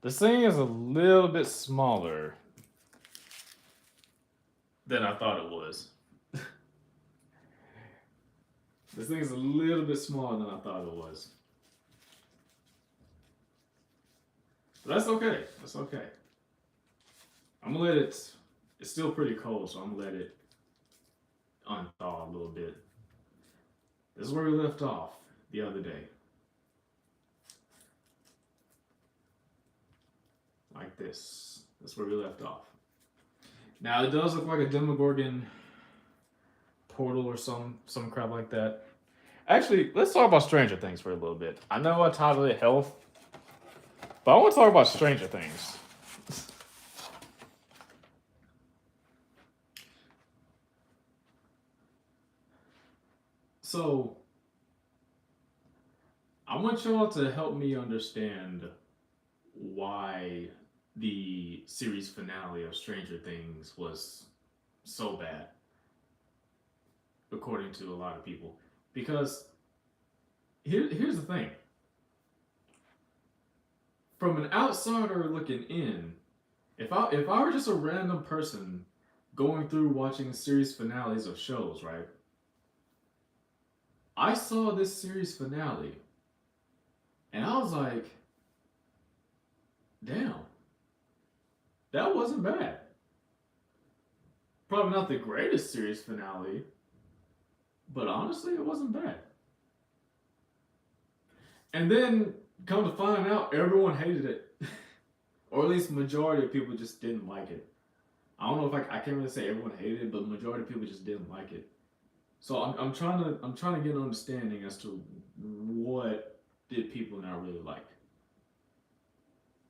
This thing is a little bit smaller than I thought it was. This thing is a little bit smaller than I thought it was. But that's okay. That's okay. I'm gonna let it. It's still pretty cold, so I'm gonna let it unthaw a little bit. This is where we left off the other day. Like this. That's where we left off. Now it does look like a Demogorgon portal or some crap like that. Actually, let's talk about Stranger Things for a little bit. I know I titled it Health, but I want to talk about Stranger Things. So, I want y'all to help me understand why the series finale of Stranger Things was so bad, according to a lot of people. Because here's the thing: from an outsider looking in, if I were just a random person going through watching series finales of shows, right? I saw this series finale, and I was like, damn, that wasn't bad. Probably not the greatest series finale, but honestly, it wasn't bad. And then come to find out, everyone hated it, or at least majority of people just didn't like it. I don't know if I can't really say everyone hated it, but majority of people just didn't like it. So I'm trying to get an understanding as to what did people not really like.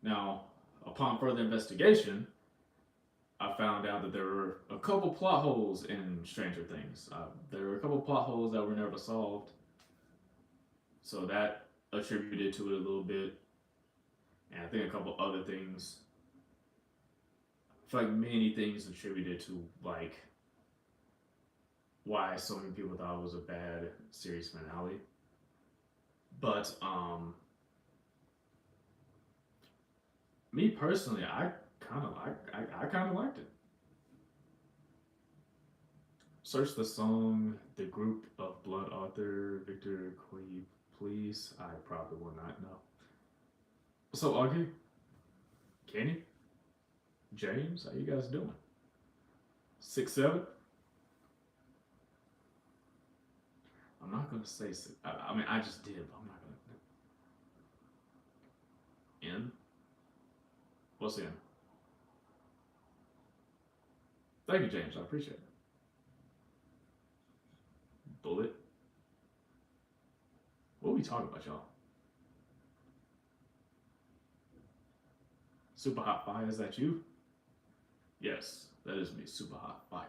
Now, upon further investigation, I found out that there were a couple plot holes in Stranger Things. There were a couple plot holes that were never solved, so that attributed to it a little bit, and I think a couple other things. I feel like many things attributed to like why so many people thought it was a bad series finale. But me personally, I kind of liked it. Search the song "The Group of Blood Author Victor Quay, please. I probably will not know. What's up, Augie? Kenny? James? How you guys doing? 6'7"? I'm not gonna say six. I mean, I just did, but I'm not gonna. N? What's N? Thank you, James. I appreciate it. Bullet? What are we talking about, y'all? Super Hot Fire, is that you? Yes, that is me. Super Hot Fire.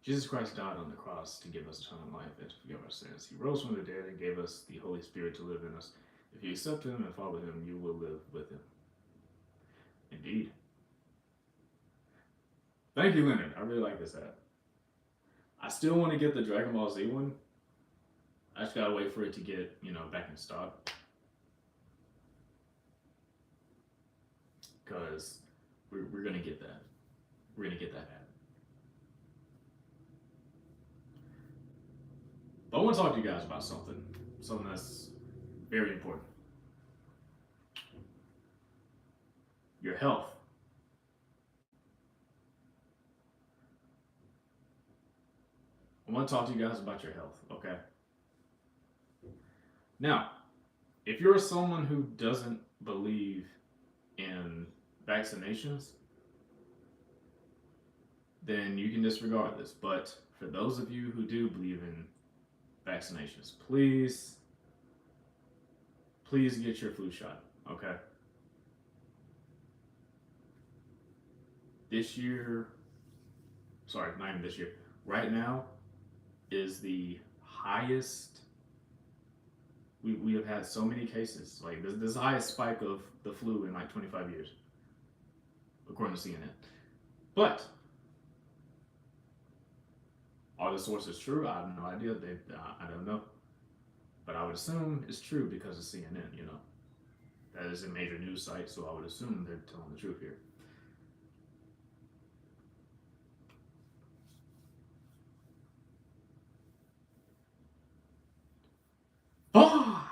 Jesus Christ died on the cross to give us eternal life and to forgive our sins. He rose from the dead and gave us the Holy Spirit to live in us. If you accept Him and follow Him, you will live with Him. Indeed. Thank you, Leonard. I really like this ad. I still want to get the Dragon Ball Z one. I just gotta wait for it to get, back in stock. Because we're gonna get that. We're gonna get that ad. But I want to talk to you guys about something that's very important. Your health. I want to talk to you guys about your health, okay? Now, if you're someone who doesn't believe in vaccinations, then you can disregard this. But for those of you who do believe in vaccinations, please get your flu shot, okay? This year, sorry, not even this year, right now is the highest. We have had so many cases. Like, this is the highest spike of the flu in like 25 years, according to CNN. But Are the sources true? I have no idea. I don't know, but I would assume it's true because of CNN. You know, that is a major news site, so I would assume they're telling the truth here. Oh!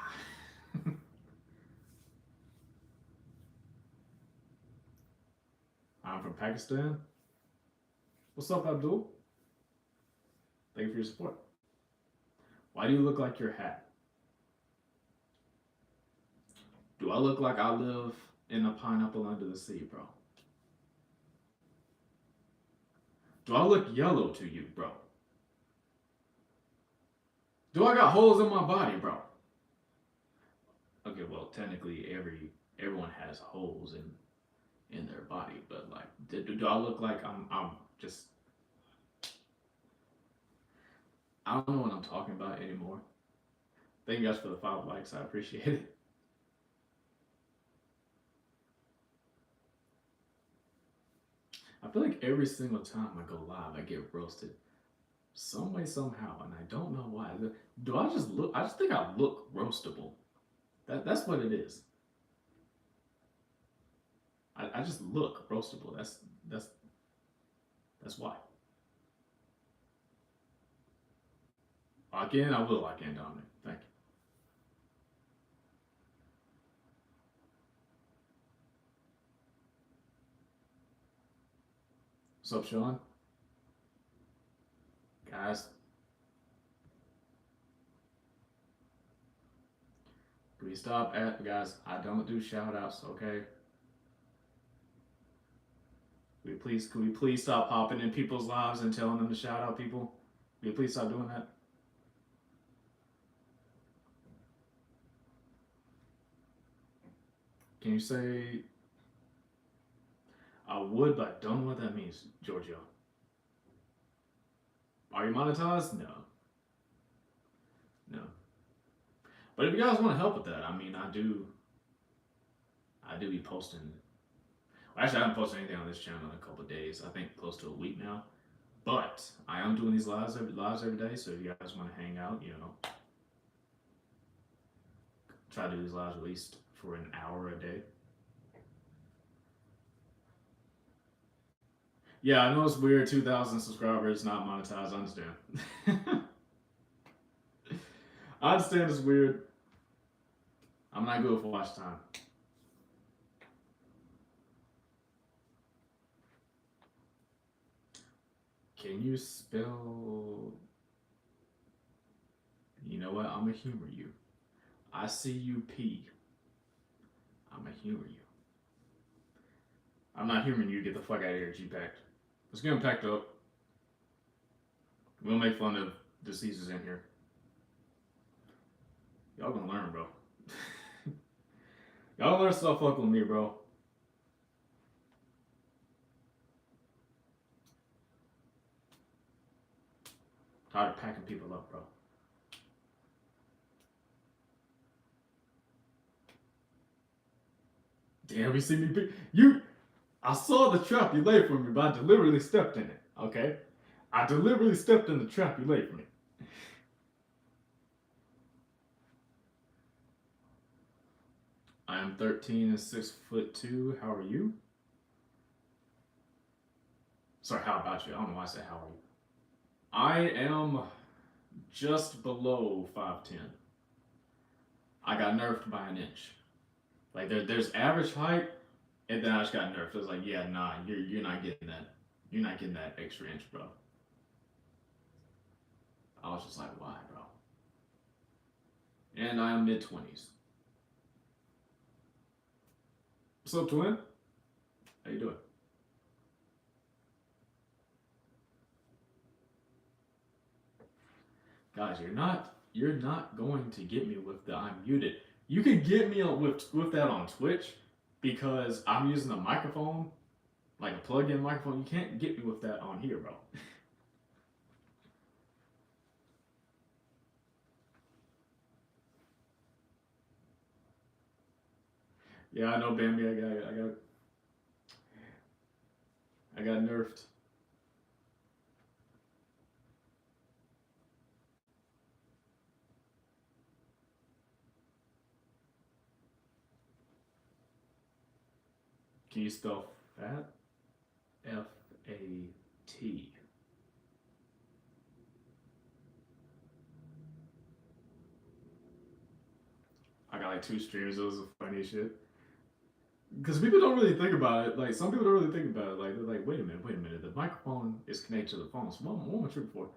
I'm from Pakistan. What's up, Abdul? Thank you for your support. Why do you look like your hat? Do I look like I live in a pineapple under the sea, bro? Do I look yellow to you, bro? Do I got holes in my body, bro? Okay, well, technically, everyone has holes in their body, but like, do I look like I'm just I don't know what I'm talking about anymore. Thank you guys for the 5 likes. I appreciate it. I feel like every single time I go live, I get roasted some way somehow, and I don't know why. Do I just look? I just think I look roastable. That's what it is. I just look roastable. That's that's why. Again, I will like Dominic. Thank you. What's up, Sean? Guys, can we stop at guys? I don't do shout outs, okay? Can we please stop hopping in people's lives and telling them to shout out people? Can we please stop doing that? Can you say I would, but I don't know what that means, Giorgio? Are you monetized? No. No. But if you guys want to help with that, I mean I do be posting. Well, actually, I haven't posted anything on this channel in a couple of days. I think close to a week now. But I am doing these lives every day. So if you guys want to hang out, try to do these lives at least for an hour a day. Yeah, I know it's weird. 2,000 subscribers, not monetized. I understand. I understand it's weird. I'm not good for watch time. Can you spell? You know what? I'm gonna humor you. I see you P. I'm gonna humor you. I'm not humoring you. Get the fuck out of here, G-Packed. Let's get him packed up. We'll make fun of diseases in here. Y'all gonna learn, bro. Y'all learn stuff fucking with me, bro. Tired of packing people up, bro. Damn, you see me? I saw the trap you laid for me, but I deliberately stepped in it. Okay, I deliberately stepped in the trap you laid for me. I am 13 and 6'2". How are you? Sorry, how about you? I don't know why I said how are you. I am just below 5'10". I got nerfed by an inch. Like there's average height, and then I just got nerfed. It was like, yeah, nah, you're not getting that. You're not getting that extra inch, bro. I was just like, why, bro? And I am mid-20s. What's up, twin? How you doing? Guys, you're not going to get me with the I'm muted. You can get me with that on Twitch because I'm using a microphone, like a plug-in microphone. You can't get me with that on here, bro. Yeah, I know, Bambi. I got nerfed. Can you spell fat? F-A-T. I got like 2 streams. It was the funniest shit. Because people don't really think about it. Like some people don't really think about it. Like they're like, wait a minute. The microphone is connected to the phone. So what was true before?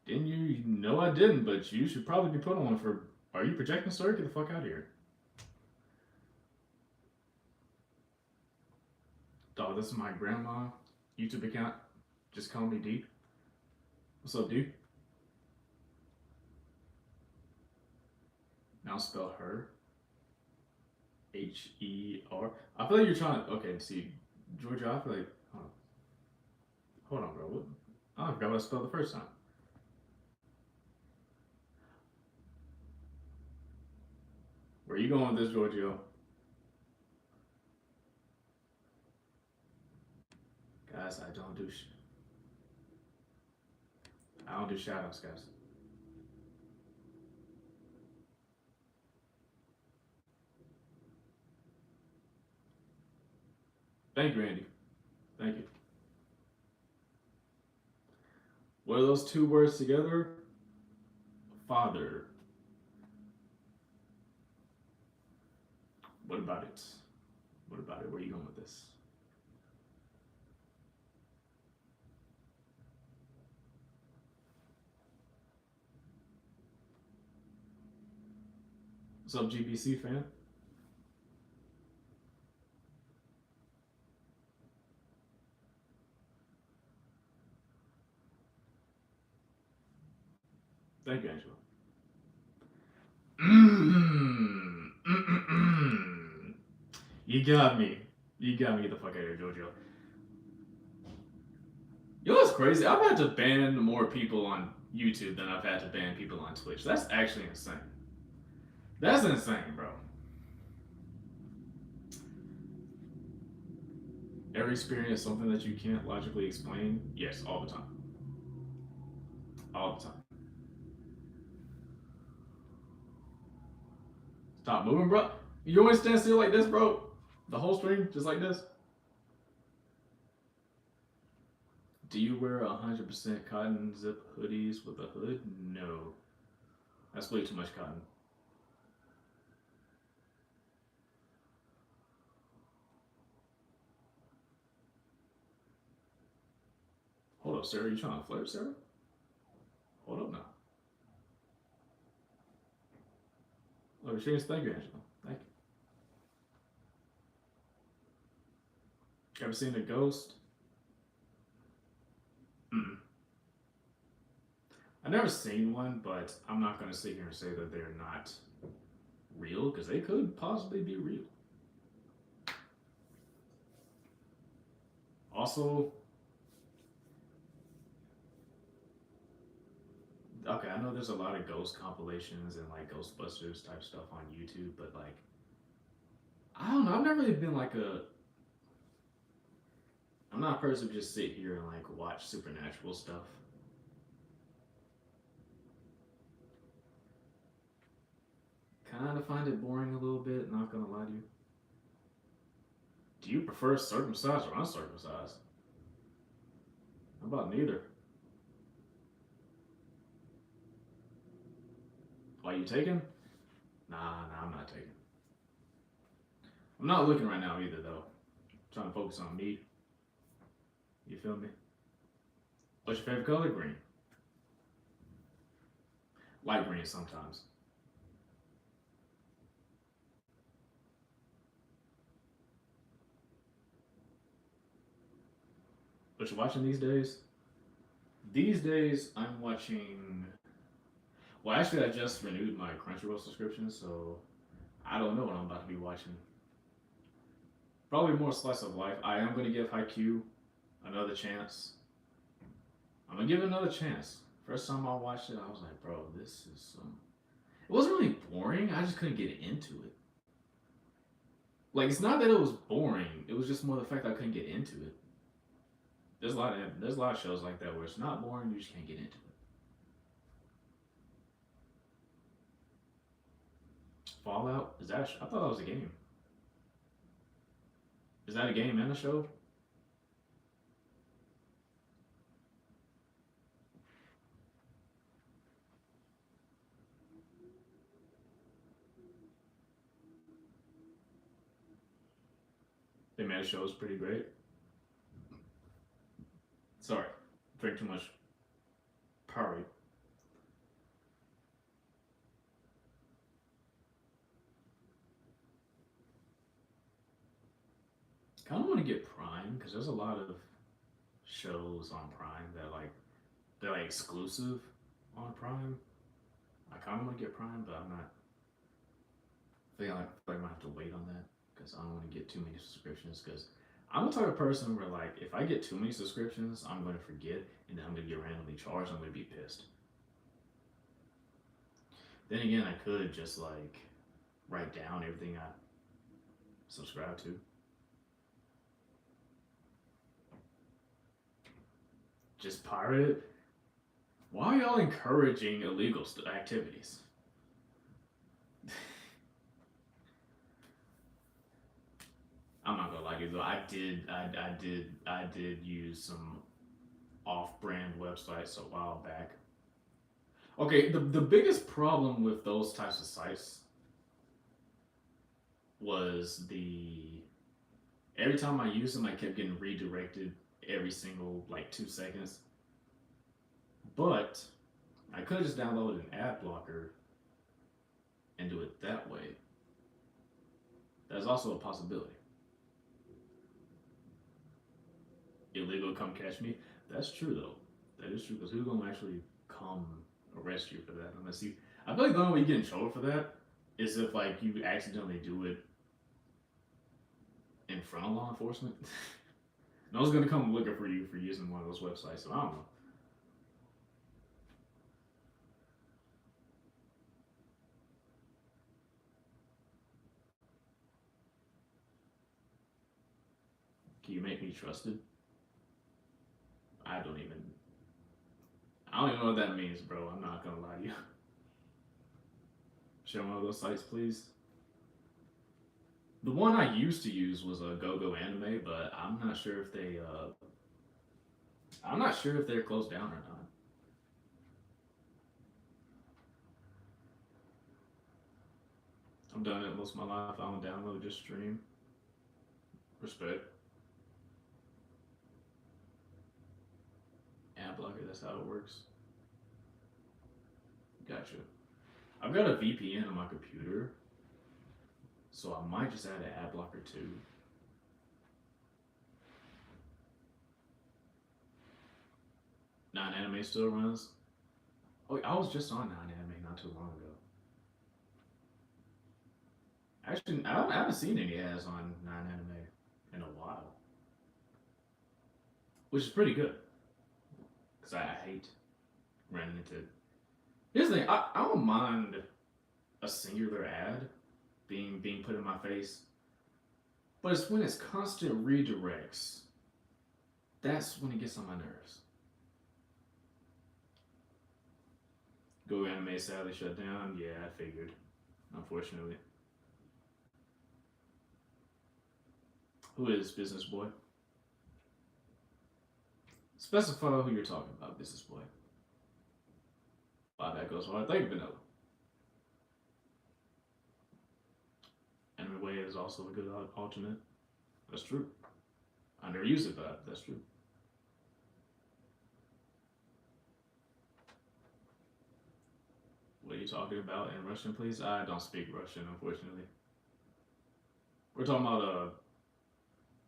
Didn't you? No, I didn't. But you should probably be put on one for. Are you projecting, sir? Get the fuck out of here. Dog, this is my grandma YouTube account. Just call me D. What's up, D? Now spell her. H-E-R. I feel like you're trying to. Okay, see, Georgia. I feel like. Hold on, bro. What? I forgot what I spelled the first time. Where are you going with this, Giorgio? Guys, I don't do shoutouts, guys. Thank you, Randy. Thank you. What are those 2 words together? Father. What about it? What about it? Where are you going with this? What's up, GBC fan? Thank you, Angela. You got me. You got me. Get the fuck out of here, Jojo. You know what's crazy? I've had to ban more people on YouTube than I've had to ban people on Twitch. That's actually insane. That's insane, bro. Ever experience something that you can't logically explain? Yes, all the time. All the time. Stop moving, bro. You always stand still like this, bro? The whole stream, just like this? Do you wear 100% cotton zip hoodies with a hood? No. That's way too much cotton. Hold up, Sarah. You trying to flirt, Sarah? Hold up now. Oh, cheers. Thank you, Angela. Thank you. Ever seen a ghost? Mm-mm. I've never seen one, but I'm not going to sit here and say that they're not real, because they could possibly be real. Also, okay, I know there's a lot of ghost compilations and like Ghostbusters type stuff on YouTube, but like, I don't know. I've never really been like I'm not a person who just sit here and like watch supernatural stuff. Kind of find it boring a little bit, not gonna lie to you. Do you prefer circumcised or uncircumcised? How about neither? Why you taking? Nah, I'm not taking. I'm not looking right now either, though. I'm trying to focus on me. You feel me? What's your favorite color? Green. Light green sometimes. What you watching these days? These days, I'm watching. Well, actually, I just renewed my Crunchyroll subscription, so I don't know what I'm about to be watching. Probably more slice of life. I am going to give Haikyuu another chance. I'm going to give it another chance. First time I watched it, I was like, bro, this is It wasn't really boring. I just couldn't get into it. Like, it's not that it was boring. It was just more the fact that I couldn't get into it. There's a lot of shows like that where it's not boring. You just can't get into it. Fallout, is that? I thought that was a game. Is that a game and a show? They made a show. It's pretty great. Sorry, drink too much Powerade. Kind of want to get Prime because there's a lot of shows on Prime that they're like exclusive on Prime. I kind of want to get Prime, but I'm not. I might have to wait on that because I don't want to get too many subscriptions. Because I'm the type of person where like if I get too many subscriptions, I'm going to forget and then I'm going to get randomly charged. I'm going to be pissed. Then again, I could just like write down everything I subscribe to. Just pirate it. Why are y'all encouraging illegal activities? I'm not gonna lie to you though. I did use some off-brand websites a while back. Okay, the biggest problem with those types of sites was the every time I used them, I kept getting redirected every single like 2 seconds. But I could have just downloaded an ad blocker and do it that way. That's also a possibility. Illegal come catch me. That's true though. That is true because who's gonna actually come arrest you for that? Unless you, I feel like the only way you get in trouble for that is if like you accidentally do it in front of law enforcement. No one's gonna come looking for you for using one of those websites. So I don't know. Can you make me trusted? I don't even. I don't even know what that means, bro. I'm not gonna lie to you. Share one of those sites, please. The one I used to use was a GoGo Anime, but I'm not sure if they. I'm not sure if they're closed down or not. I've done it most of my life. I don't download, just stream. Respect. Ad blocker. That's how it works. Gotcha. I've got a VPN on my computer, so I might just add an ad blocker too. Nine Anime still runs. Oh, I was just on Nine Anime not too long ago. Actually, I haven't seen any ads on Nine Anime in a while, which is pretty good because I hate running into. Here's the thing: I don't mind a singular ad being put in my face, but it's when it's constant redirects. That's when it gets on my nerves. Go Anime sadly shut down. Yeah, I figured. Unfortunately. Who is Business Boy? Specify who you're talking about, Business Boy. Wow, that goes hard. Thank you, Vanilla. Anime Way is also a good alternate. That's true. I never used it, but that's true. What are you talking about in Russian, please? I don't speak Russian, unfortunately. We're talking about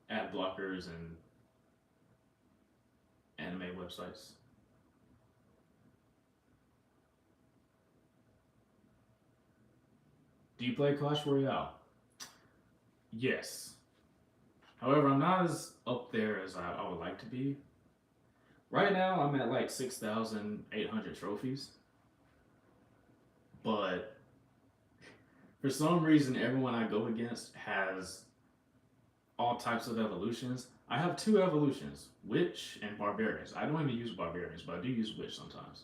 ad blockers and anime websites. Do you play Clash Royale? Yes. However, I'm not as up there as I would like to be. Right now, I'm at like 6,800 trophies. But for some reason, everyone I go against has all types of evolutions. I have two evolutions, Witch and Barbarians. I don't even use Barbarians, but I do use Witch sometimes.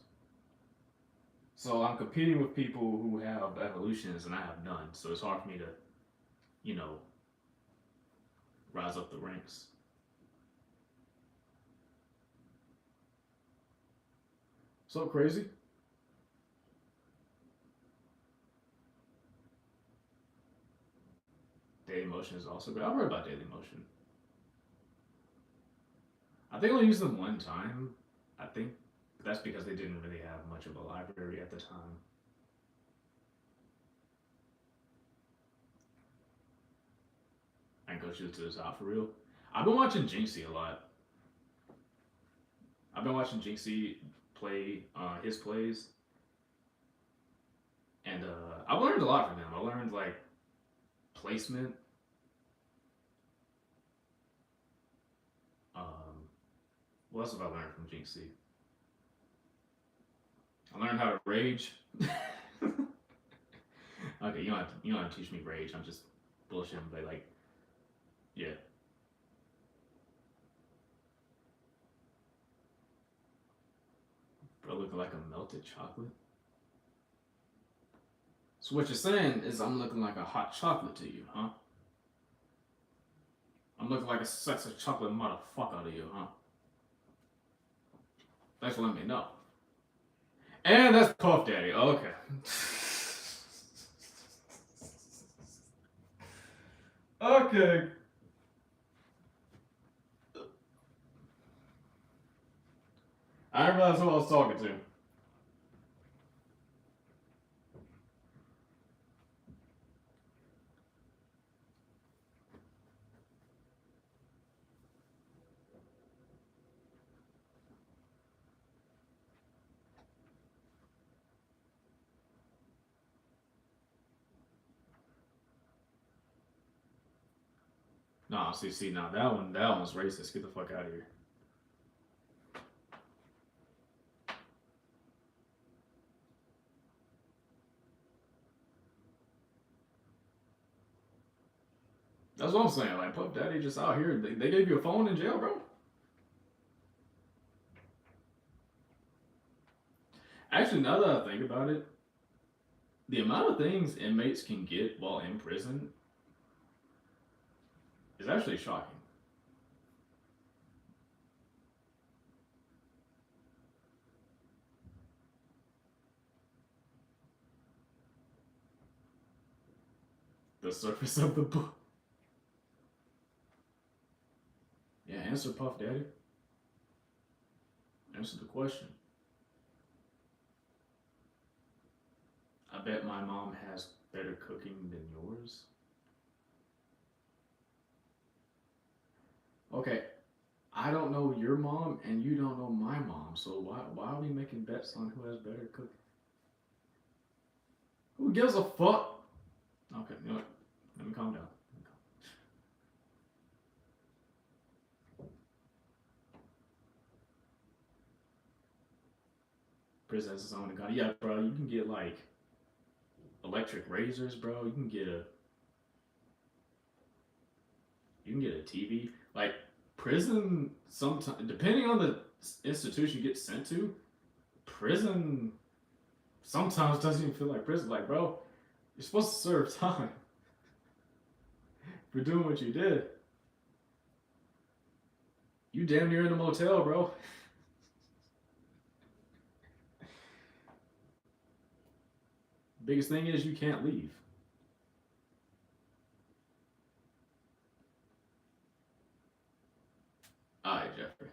So I'm competing with people who have evolutions and I have none. So it's hard for me to, you know, rise up the ranks. So crazy. Daily Motion is also good. I've heard about Daily Motion. I think I only used them one time. I think that's because they didn't really have much of a library at the time. I can go shoot to the top for real. I've been watching Jinxie a lot. I've been watching Jinxie play his plays, and I've learned a lot from him. I learned like placement. What else have I learned from Jinxie? I learned how to rage. Okay, you don't have to teach me rage. I'm just bullshitting, but like, yeah. Bro, looking like a melted chocolate. So what you're saying is I'm looking like a hot chocolate to you, huh? I'm looking like a sexy chocolate motherfucker to you, huh? Thanks for letting me know. And that's Puff Daddy. Okay. Okay. I didn't realize who I was talking to. Nah, see, now that one's racist. Get the fuck out of here. That's what I'm saying. Like Puff Daddy just out here. They gave you a phone in jail, bro. Actually, now that I think about it, the amount of things inmates can get while in prison is actually shocking. The surface of the book. Yeah, answer Puff Daddy. Answer the question. I bet my mom has better cooking than yours. Okay, I don't know your mom and you don't know my mom, so why are we making bets on who has better cooking? Who gives a fuck? Okay, you know what? Let me calm down. Prison has its own gun. Yeah, bro, you can get like electric razors, bro. You can get a TV. Like prison, sometimes depending on the institution you get sent to, prison sometimes doesn't even feel like prison. Like, bro, you're supposed to serve time for doing what you did. You damn near in a motel, bro. Biggest thing is you can't leave. Alright, Jeffrey.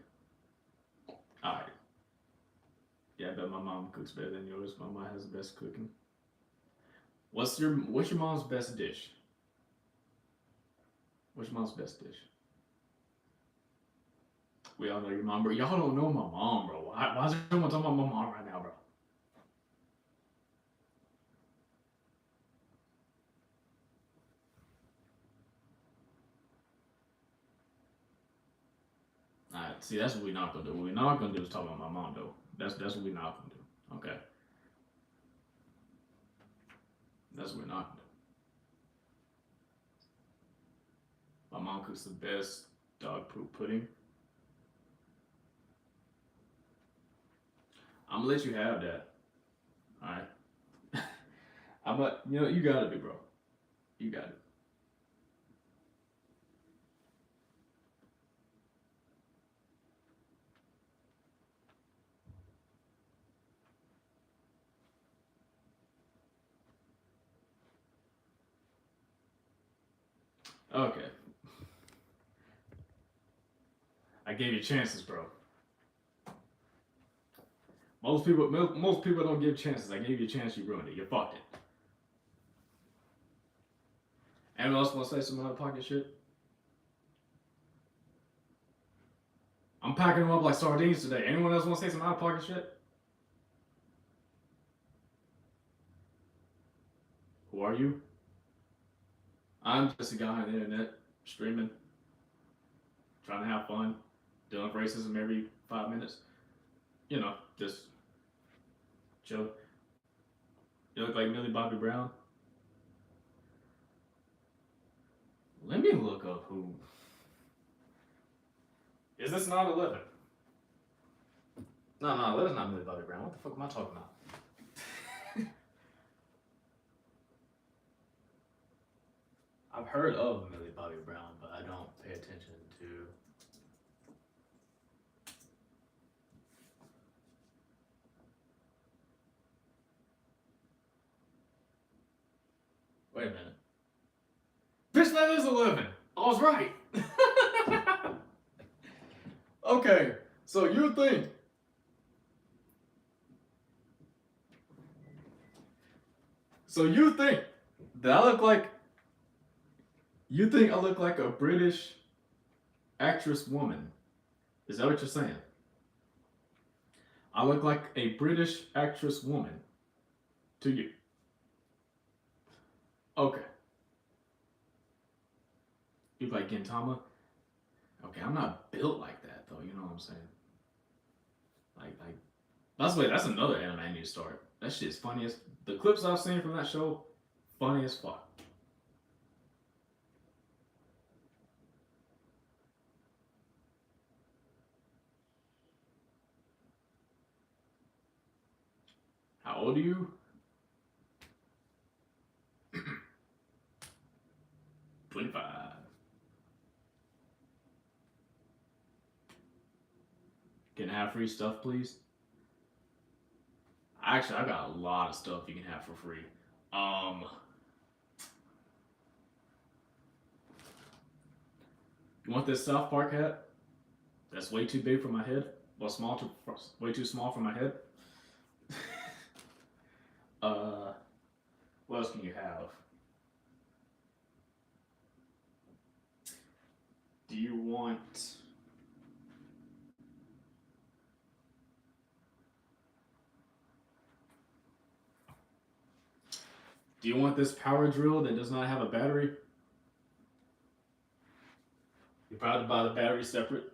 Alright. Yeah, I bet my mom cooks better than yours. My mom has the best cooking. What's your mom's best dish? What's your mom's best dish? We all know your mom, bro. Y'all don't know my mom, bro. Why is everyone talking about my mom right now, bro? Alright, see, that's what we're not gonna do. What we're not gonna do is talk about my mom, though. That's what we're not gonna do. Okay, that's what we're not gonna do. My mom cooks the best dog poop pudding. I'm gonna let you have that. All right. You got it, big bro. You got it. Okay. I gave you chances, bro. Most people don't give chances. I gave you a chance, you ruined it. You fucked it. Anyone else want to say some out of pocket shit? I'm packing them up like sardines today. Anyone else want to say some out of pocket shit? Who are you? I'm just a guy on the internet streaming, trying to have fun, dealing with racism every 5 minutes. You know, just chill. You look like Millie Bobby Brown. Let me look up who. Is this 9/11? No, 9/11's not Millie Bobby Brown. What the fuck am I talking about? I've heard of Millie Bobby Brown, but I don't pay attention to. Wait a minute. Bitch, that is 11. I was right. Okay, so you think. So you think that I look like. You think I look like a British actress woman? Is that what you're saying? I look like a British actress woman to you. Okay. You like Gintama? Okay, I'm not built like that though, you know what I'm saying? That's another anime I need to start. That shit's funny as the clips I've seen from that show, funny as fuck. How old are you? 25. Can I have free stuff, please? Actually, I got a lot of stuff you can have for free. You want this South Park hat? That's way too big for my head. Well, way too small for my head. What else can you have? Do you want? Do you want this power drill that does not have a battery? You probably buy the battery separate.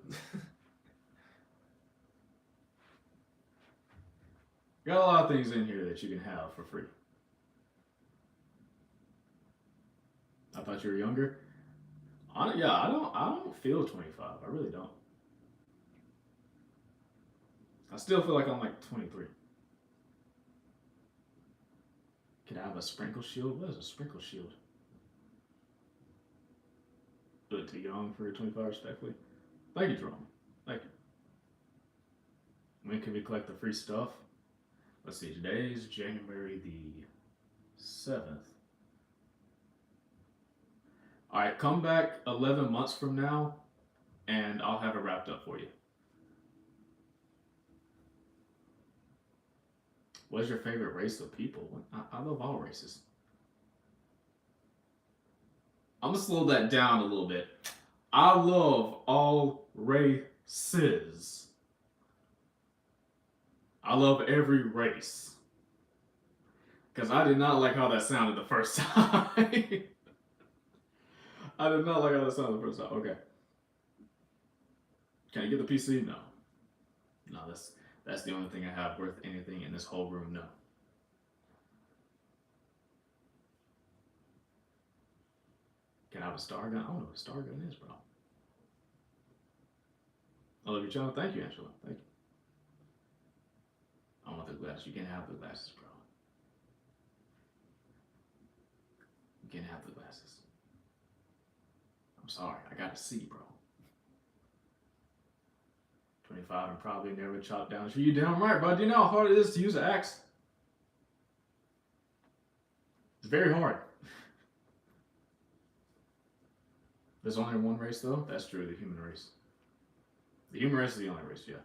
Got a lot of things in here that you can have for free. I thought you were younger. I don't feel 25. I really don't. I still feel like I'm like 23. Can I have a sprinkle shield? What is a sprinkle shield? Bit too young for 25, respectfully. Thank you, Jerome. Thank you. When can we collect the free stuff? Let's see, today's January the 7th. Alright, come back 11 months from now, and I'll have it wrapped up for you. What's your favorite race of people? I love all races. I'm gonna slow that down a little bit. I love all races. I love every race. Because I did not like how that sounded the first time. I did not like how that sounded the first time. Okay. Can I get the PC? No. No, that's the only thing I have worth anything in this whole room. No. Can I have a star gun? I don't know what a star gun is, bro. I love your channel. Thank you, Angela. Thank you. I want the glasses. You can't have the glasses, bro. You can't have the glasses. I'm sorry. I gotta see, bro. 25 and probably never chopped down a tree. You damn right, bro. Do you know how hard it is to use an axe? It's very hard. There's only one race though. That's true. The human race. The human race is the only race. Yeah.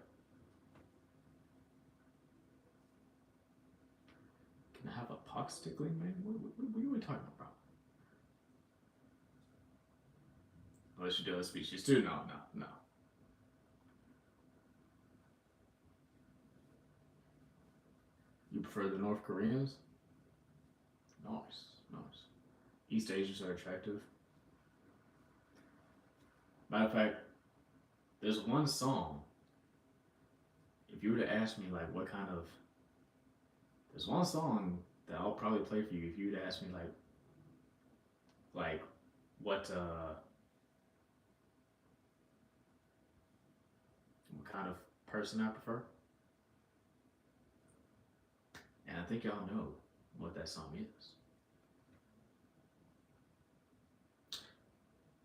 Can I have a pox tickling, man? What are we talking about? Unless you do a species too. No. You prefer the North Koreans? Nice. East Asians are attractive. Matter of fact, there's one song. If you were to ask me like what kind of, there's one song that I'll probably play for you if you were to ask me like what kind of person I prefer. And I think y'all know what that song is.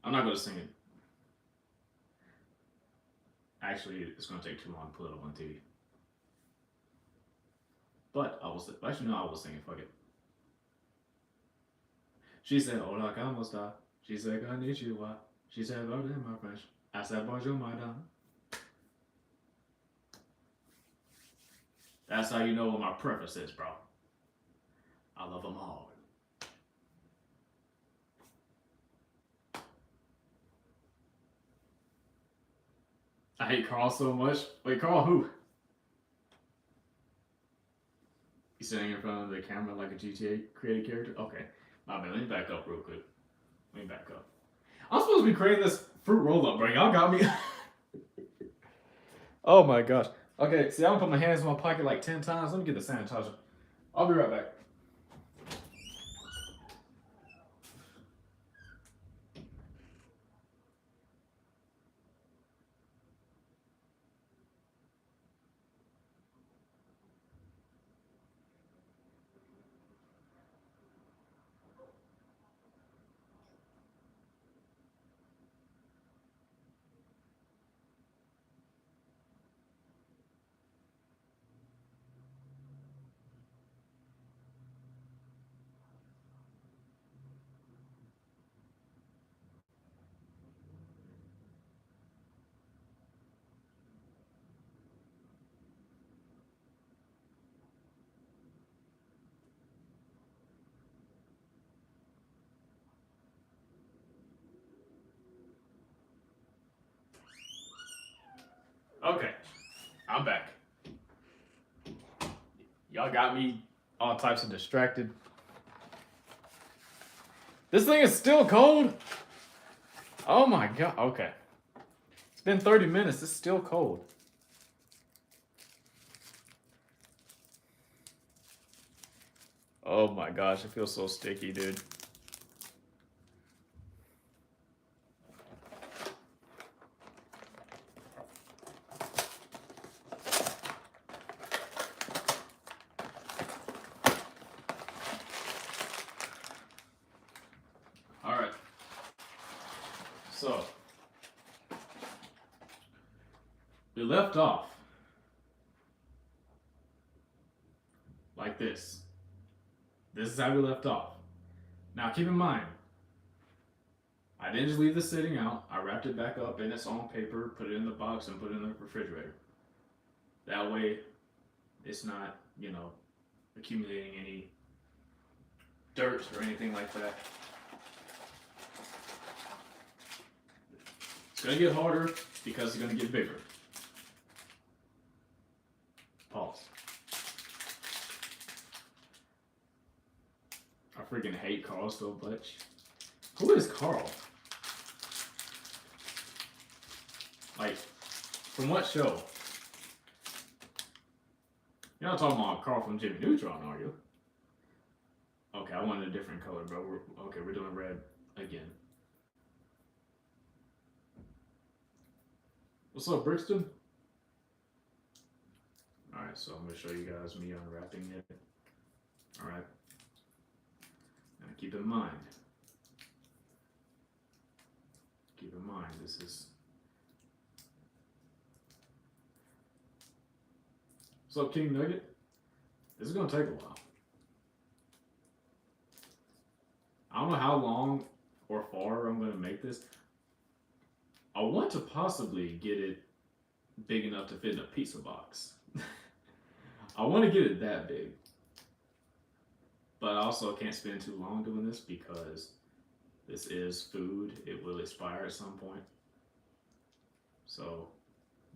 I'm not gonna sing it. Actually, it's gonna take too long to put it on TV. But I will. Actually, no, I will sing it. Fuck it. She said, "Hola, cómo está?" She said, "Konnichiwa." She said, "Pardon my French." I said, "Bonjour, madame." That's how you know what my preference is, bro. I love them all. I hate Carl so much. Wait, Carl who? He's sitting in front of the camera like a GTA created character? Okay. My bad. Let me back up real quick. Let me back up. I'm supposed to be creating this fruit roll up, bro. Y'all got me. Oh my gosh. Okay, see, I'm gonna put my hands in my pocket like 10 times. Let me get the sanitizer. I'll be right back. Okay, I'm back. Y'all got me all types of distracted. This thing is still cold? Oh my god, okay. It's been 30 minutes, it's still cold. Oh my gosh, it feels so sticky, dude. Alright. So, we left off like this. This is how we left off. Now keep in mind, I didn't just leave this sitting out. I wrapped it back up in its own paper, put it in the box, and put it in the refrigerator. That way, it's not, accumulating any dirt or anything like that. It's gonna get harder because it's gonna get bigger. Pause. I freaking hate Carl so much. Who is Carl? Like, from what show? You're not talking about Carl from Jimmy Neutron, are you? Okay, I wanted a different color, bro. We're doing red again. What's up, Brixton? Alright, so I'm going to show you guys me unwrapping it. Alright. Now keep in mind, this is... What's up, King Nugget? This is going to take a while. I don't know how long or far I'm going to make this. I want to possibly get it big enough to fit in a pizza box. I want to get it that big, but I also can't spend too long doing this because this is food. It will expire at some point. So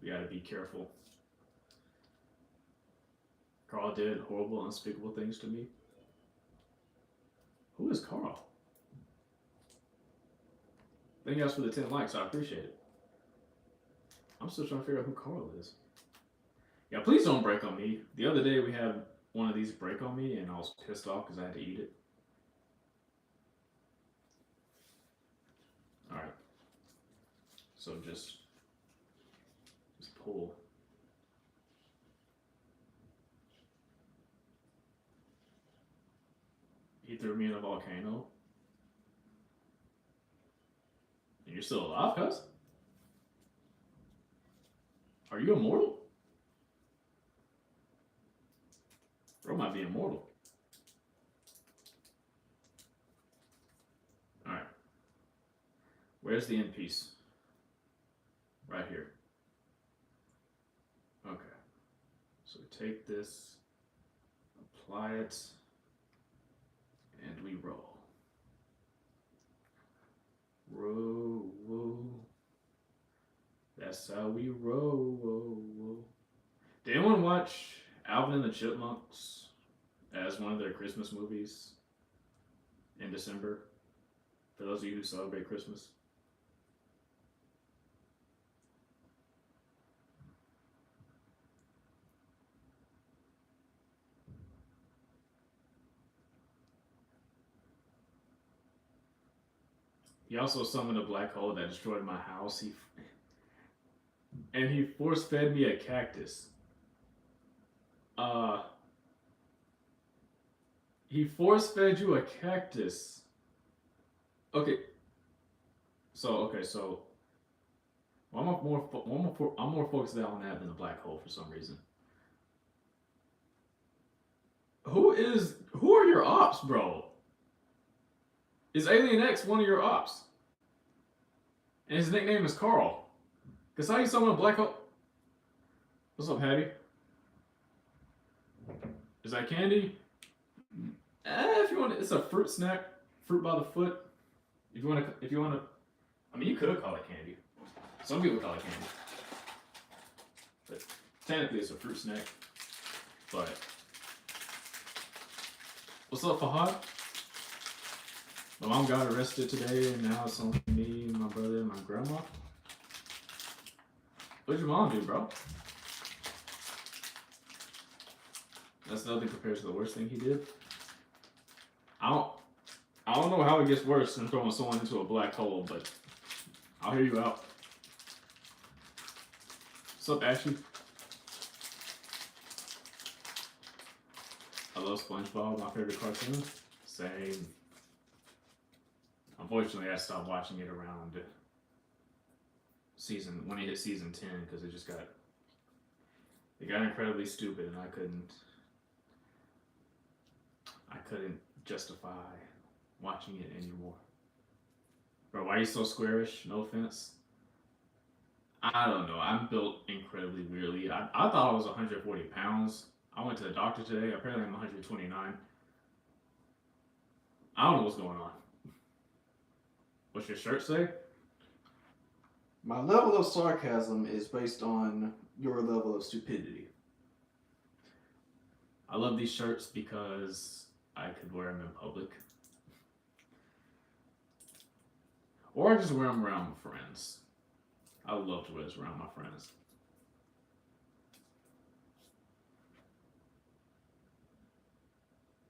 we got to be careful. Carl did horrible, unspeakable things to me. Who is Carl? Thank you guys for the 10 likes. I appreciate it. I'm still trying to figure out who Carl is. Yeah, please don't break on me. The other day we had one of these break on me and I was pissed off because I had to eat it. Alright. So just pull. He threw me in a volcano. And you're still alive, cuz? Are you immortal? Bro might be immortal. Alright. Where's the end piece? Right here. Okay. So we take this, apply it, and we roll. Roll, roll. That's how we roll, roll, roll. Did anyone watch Alvin and the Chipmunks as one of their Christmas movies in December? For those of you who celebrate Christmas. He also summoned a black hole that destroyed my house. He force fed me a cactus. He force fed you a cactus. Okay. So well, I'm more focused on that than the black hole for some reason. Who are your ops, bro? Is Alien X one of your ops? And his nickname is Carl. Cause how you summon a black hole? What's up, Hattie? Is that candy? If you want, it's a fruit snack, fruit by the foot. If you want to, I mean, you could call it candy. Some people call it candy, but technically it's a fruit snack. But what's up, Fahad? My mom got arrested today, and now it's only me, my brother, and my grandma. What'd your mom do, bro? That's nothing compared to the worst thing he did. I don't know how it gets worse than throwing someone into a black hole, but I'll hear you out. What's up, Ashley? I love SpongeBob, my favorite cartoon. Same. Unfortunately, I stopped watching it around when it hit season 10 because it got incredibly stupid, and I couldn't justify watching it anymore. Bro, why are you so squarish? No offense. I don't know. I'm built incredibly weirdly. I thought I was 140 pounds. I went to the doctor today. Apparently I'm 129. I don't know what's going on. What's your shirt say? My level of sarcasm is based on your level of stupidity. I love these shirts because I could wear them in public. Or I just wear them around my friends. I would love to wear this around my friends.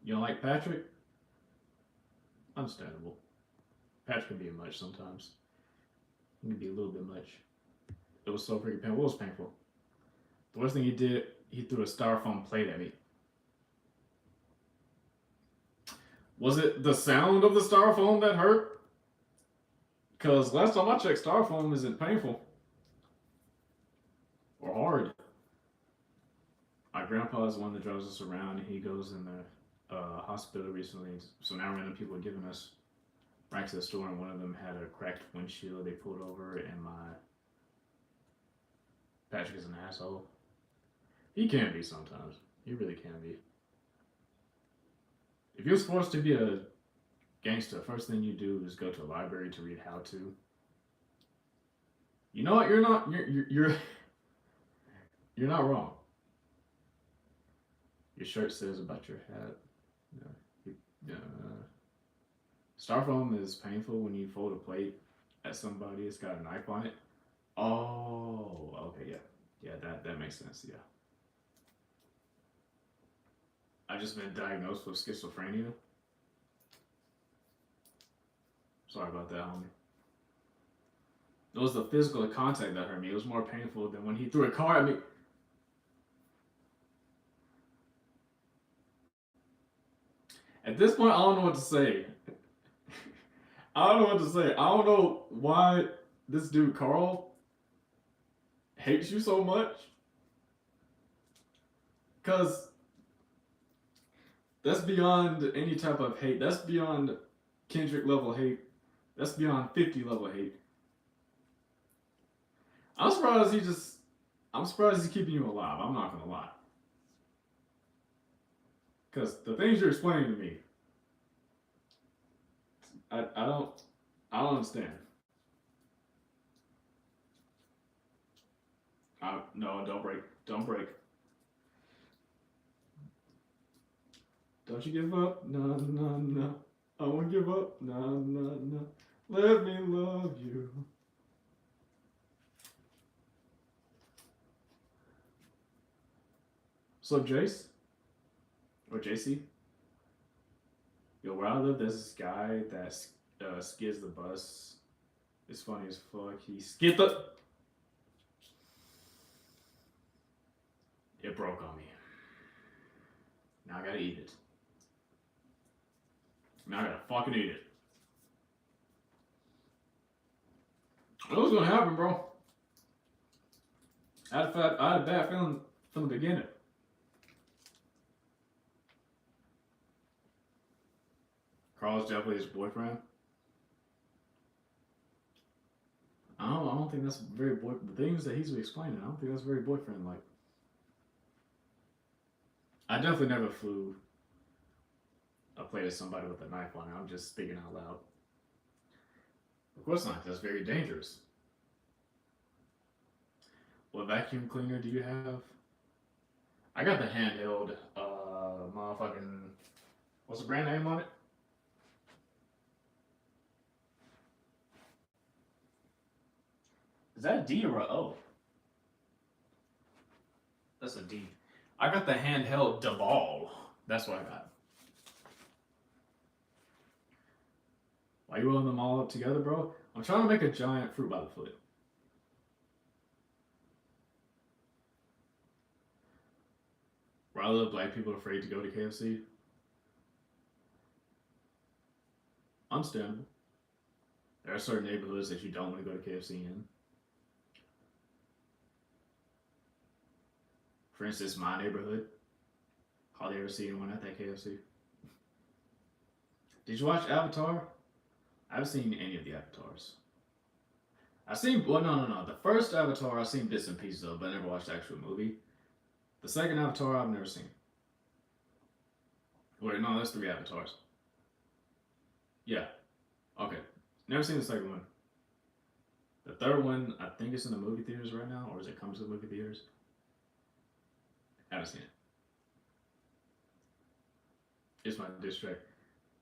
You don't like Patrick? Understandable. Patrick can be much sometimes. He can be a little bit much. It was so freaking painful. What was painful? The worst thing he did, he threw a styrofoam plate at me. Was it the sound of the styrofoam that hurt? Because last time I checked, styrofoam isn't painful. Or hard. My grandpa is the one that drives us around, and he goes in the hospital recently. So now random people are giving us right to the store, and one of them had a cracked windshield they pulled over, and my Patrick is an asshole. He can be sometimes. He really can be. If you're forced to be a gangster, first thing you do is go to a library to read how to. You know what? You're not. You're not wrong. Your shirt says about your hat. Yeah. Styrofoam is painful when you fold a plate at somebody. It's got a knife on it. Oh, okay, yeah, that makes sense. Yeah. I've just been diagnosed with schizophrenia. Sorry about that, homie. It was the physical contact that hurt me. It was more painful than when he threw a car at me. At this point, I don't know what to say. I don't know what to say. I don't know why this dude Carl hates you so much. Cause that's beyond any type of hate. That's beyond Kendrick level hate. That's beyond 50 level hate. I'm surprised he's keeping you alive. I'm not gonna lie. Cause the things you're explaining to me, I don't understand. No, don't break. Don't break. Don't you give up? No, no, no. I won't give up. No, no, no. Let me love you. What's up, Jace? Or JC? Yo, where I live, there's this guy that skids the bus. It's funny as fuck. He skid the... It broke on me. Now I gotta eat it. Now I gotta fucking eat it. What was gonna happen, bro? I had a bad feeling from the beginning. Carl's definitely his boyfriend. I don't think that's very the things that he's explaining. I don't think that's very boyfriend like. I definitely never flew a plate at somebody with a knife on it. I'm just speaking out loud. Of course not. That's very dangerous. What vacuum cleaner do you have? I got the handheld, motherfucking. What's the brand name on it? Is that a D or a O? That's a D. I got the handheld DeVal. That's what I got. Why you rolling them all up together, bro? I'm trying to make a giant fruit by the foot. Rather, black people are afraid to go to KFC. Understandable. There are certain neighborhoods that you don't want to go to KFC in. For instance, my neighborhood. Hardly ever see anyone at that KFC. Did you watch Avatar? I haven't seen any of the Avatars. I've seen, well, no. The first Avatar I've seen bits and pieces of, but I never watched the actual movie. The second Avatar I've never seen. Wait, no, there's 3 Avatars. Yeah. Okay. Never seen the second one. The third one, I think it's in the movie theaters right now, or is it coming to the movie theaters? Haven't seen it. It's my diss track.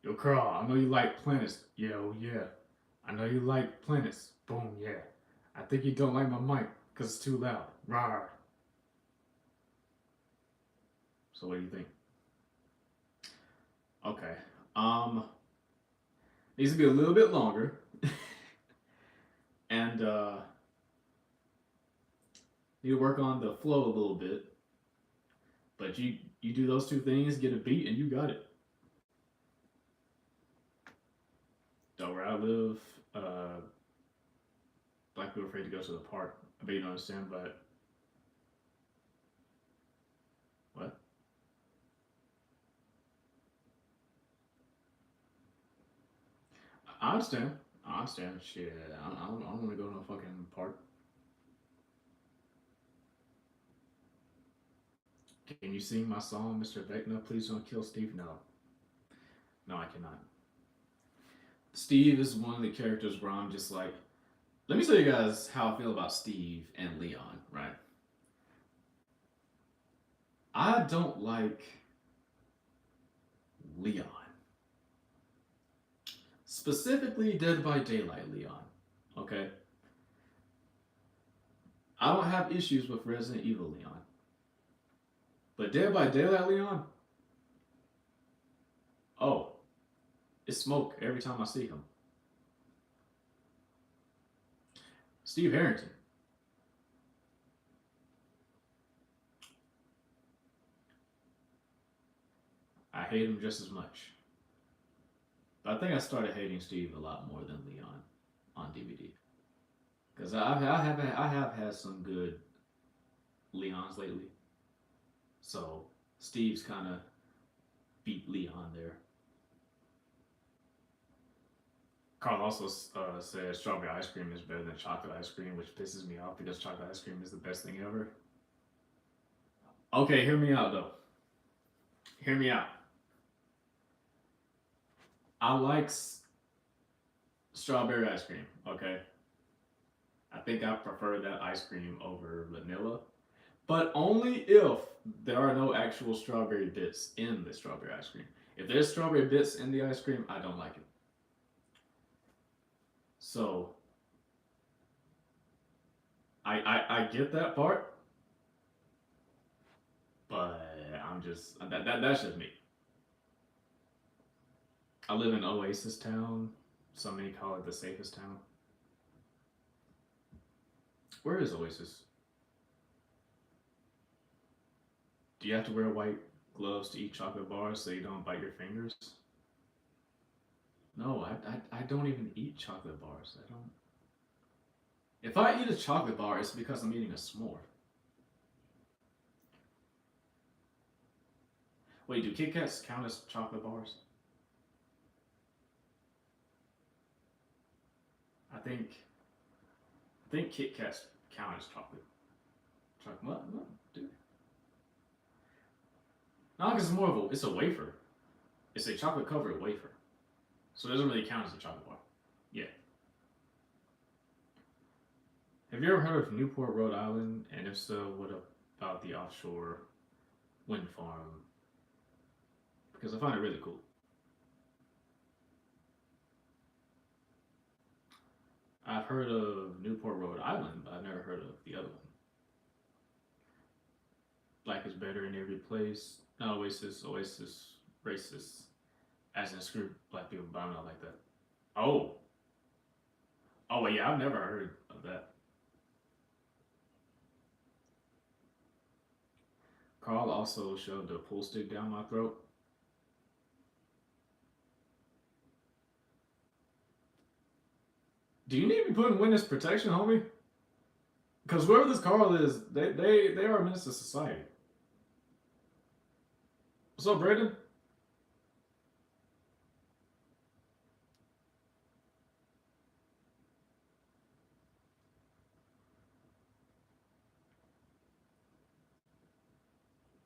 Yo, Carl, I know you like planets. Yo, yeah. I know you like planets. Boom, yeah. I think you don't like my mic because it's too loud. Rawr. So what do you think? Okay. Needs to be a little bit longer. And need to work on the flow a little bit. But you do those 2 things, get a beat, and you got it. So where I live, black people are afraid to go to the park. I bet you don't understand, but what? I understand. I understand. Shit, I don't want to go to a fucking park. Can you sing my song, Mr. Vecna? Please don't kill Steve. No, no, I cannot. Steve is one of the characters where I'm just like, let me tell you guys how I feel about Steve and Leon. Right? I don't like Leon. Specifically, Dead by Daylight Leon. Okay? I don't have issues with Resident Evil Leon. But Dead by Daylight Leon? Oh, it's smoke every time I see him. Steve Harrington. I hate him just as much. But I think I started hating Steve a lot more than Leon on DVD. Because I have had some good Leons lately. So Steve's kind of beat Leon there. Carl also says strawberry ice cream is better than chocolate ice cream, which pisses me off because chocolate ice cream is the best thing ever. Okay, hear me out though. Hear me out. I like strawberry ice cream, okay? I think I prefer that ice cream over vanilla, but only if there are no actual strawberry bits in the strawberry ice cream. If there's strawberry bits in the ice cream, I don't like it. So, I get that part, but I'm just, that's just me. I live in Oasis Town. Some may call it the safest town. Where is Oasis? Do you have to wear white gloves to eat chocolate bars so you don't bite your fingers? No, I don't even eat chocolate bars. I don't. If I eat a chocolate bar, it's because I'm eating a s'more. Wait, do Kit Kats count as chocolate bars? I think Kit Kats count as chocolate. Chocolate? What? No, dude. No, because it's more of it's a wafer. It's a chocolate covered wafer, so it doesn't really count as a chocolate bar. Yeah. Have you ever heard of Newport, Rhode Island? And if so, what about the offshore wind farm? Because I find it really cool. I've heard of Newport, Rhode Island, but I've never heard of the other one. Black is better in every place. Not Oasis, racist. As in screw black people, but I'm not like that. Oh. Oh, well, yeah, I've never heard of that. Carl also shoved a pool stick down my throat. Do you need me putting witness protection, homie? Because whoever this Carl is, they are a menace to society. What's up, Brandon?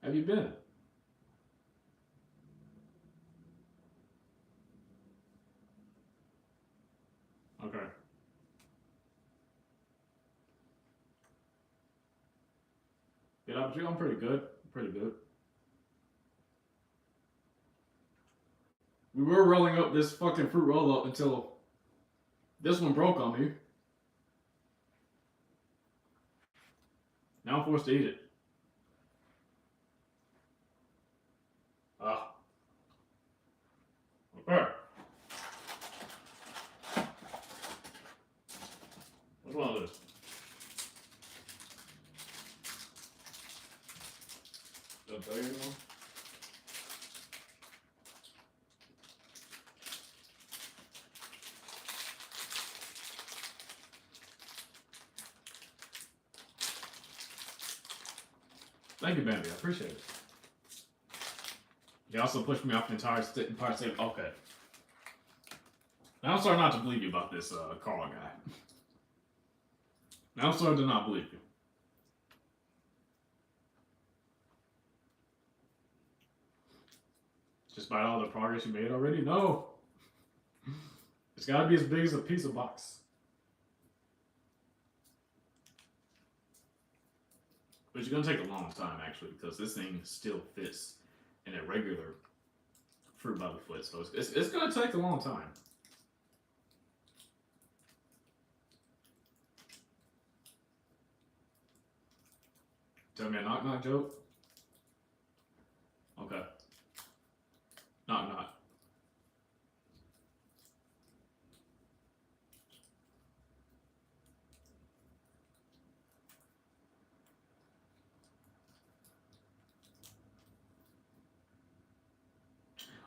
Have you been? Okay. Yeah, I'm pretty good. Pretty good. We were rolling up this fucking fruit roll up until this one broke on me. Now I'm forced to eat it. Ah. Okay. Which one is this? Did I tell you anyone? Thank you, Bambi. I appreciate it. You also pushed me off the entire part. Say, okay. Now I'm starting not to believe you about this Carl guy. Now I'm starting to not believe you. Despite all the progress you made already? No. It's got to be as big as a pizza box. Which is going to take a long time, actually, because this thing still fits in a regular fruit by the foot. So it's going to take a long time. Tell me a knock knock joke? Okay. Knock knock.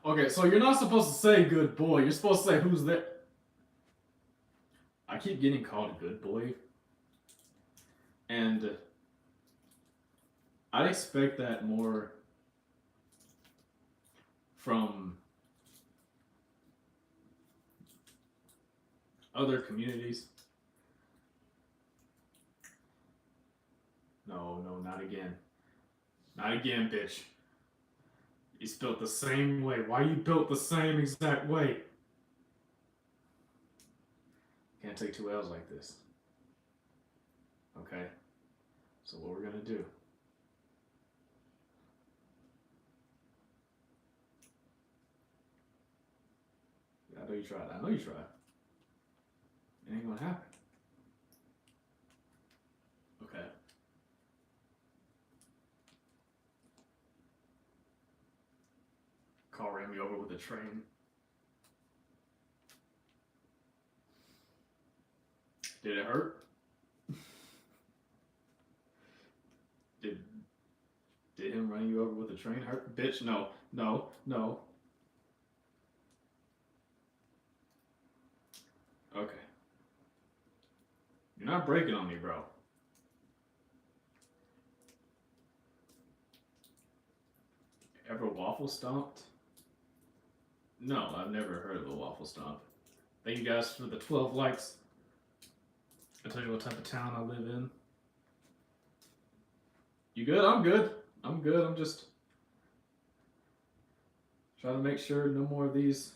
Okay, so you're not supposed to say good boy. You're supposed to say who's there. I keep getting called a good boy. And I'd expect that more from other communities. No, not again. Not again, bitch. He's built the same way. Why you built the same exact way? Can't take 2 L's like this. Okay. So what we're gonna do? I know you tried. I know you tried. It ain't gonna happen. Okay. Carl ran me over with a train. Did it hurt? Did him running you over with a train hurt? Bitch, no. Okay. You're not breaking on me, bro. Ever waffle stomped? No, I've never heard of a waffle stomp. Thank you guys for the 12 likes. I'll tell you what type of town I live in. You good? I'm good. I'm just trying to make sure no more of these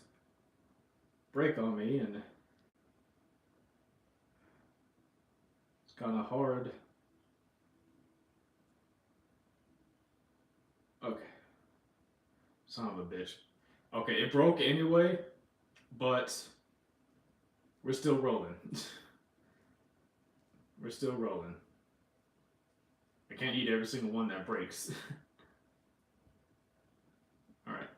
break on me, and it's kind of hard. Okay. Son of a bitch. Okay, it broke anyway, but we're still rolling. We're still rolling. I can't eat every single one that breaks. Alright.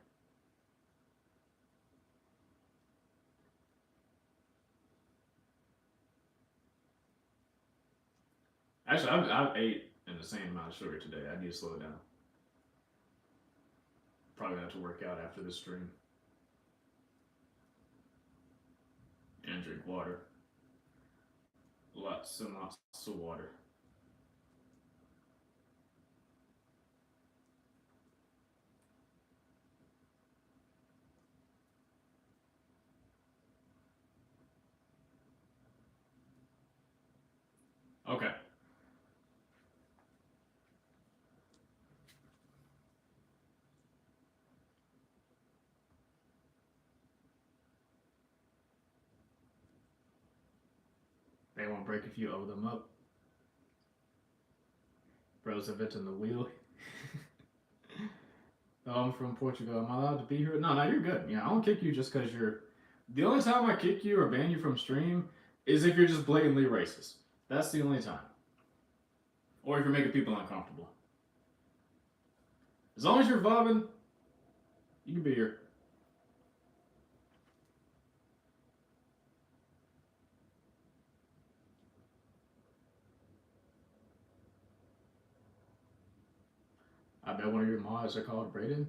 Actually, I've ate in the same amount of sugar today. I need to slow it down. Probably gonna have to work out after this stream. And drink water. Lots and lots of water. Okay. They won't break if you owe them up. Bros inventing the wheel. Oh, I'm from Portugal. Am I allowed to be here? No, you're good. Yeah, I don't kick you just because you're. The only time I kick you or ban you from stream is if you're just blatantly racist. That's the only time. Or if you're making people uncomfortable. As long as you're vibing, you can be here. I bet one of your mods are called Brayden.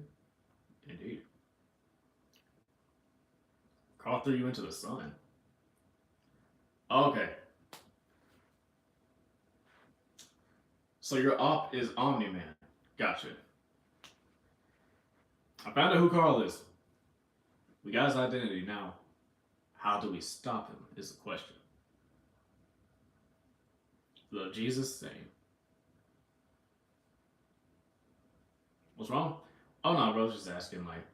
Indeed. Carl threw you into the sun. Okay. So your op is Omni-Man. Gotcha. I found out who Carl is. We got his identity now. How do we stop him? Is the question. Love Jesus, same. What's wrong? Oh no, bro, just asking like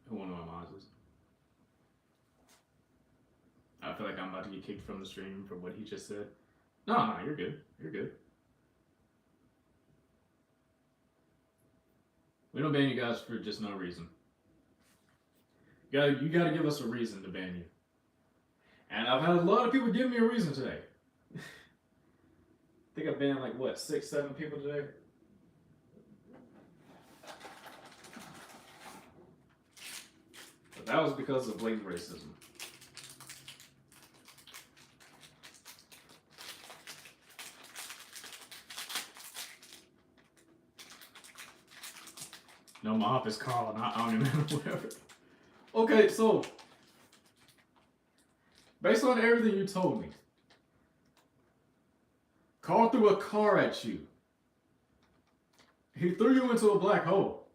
who one of my mods is. I feel like I'm about to get kicked from the stream for what he just said. No, you're good. You're good. We don't ban you guys for just no reason. You gotta give us a reason to ban you. And I've had a lot of people give me a reason today. I think I've banned like what, 6, 7 people today? But that was because of blatant racism. No, my office Carl, not Omni Man or whatever. Okay, so based on everything you told me, Carl threw a car at you. He threw you into a black hole.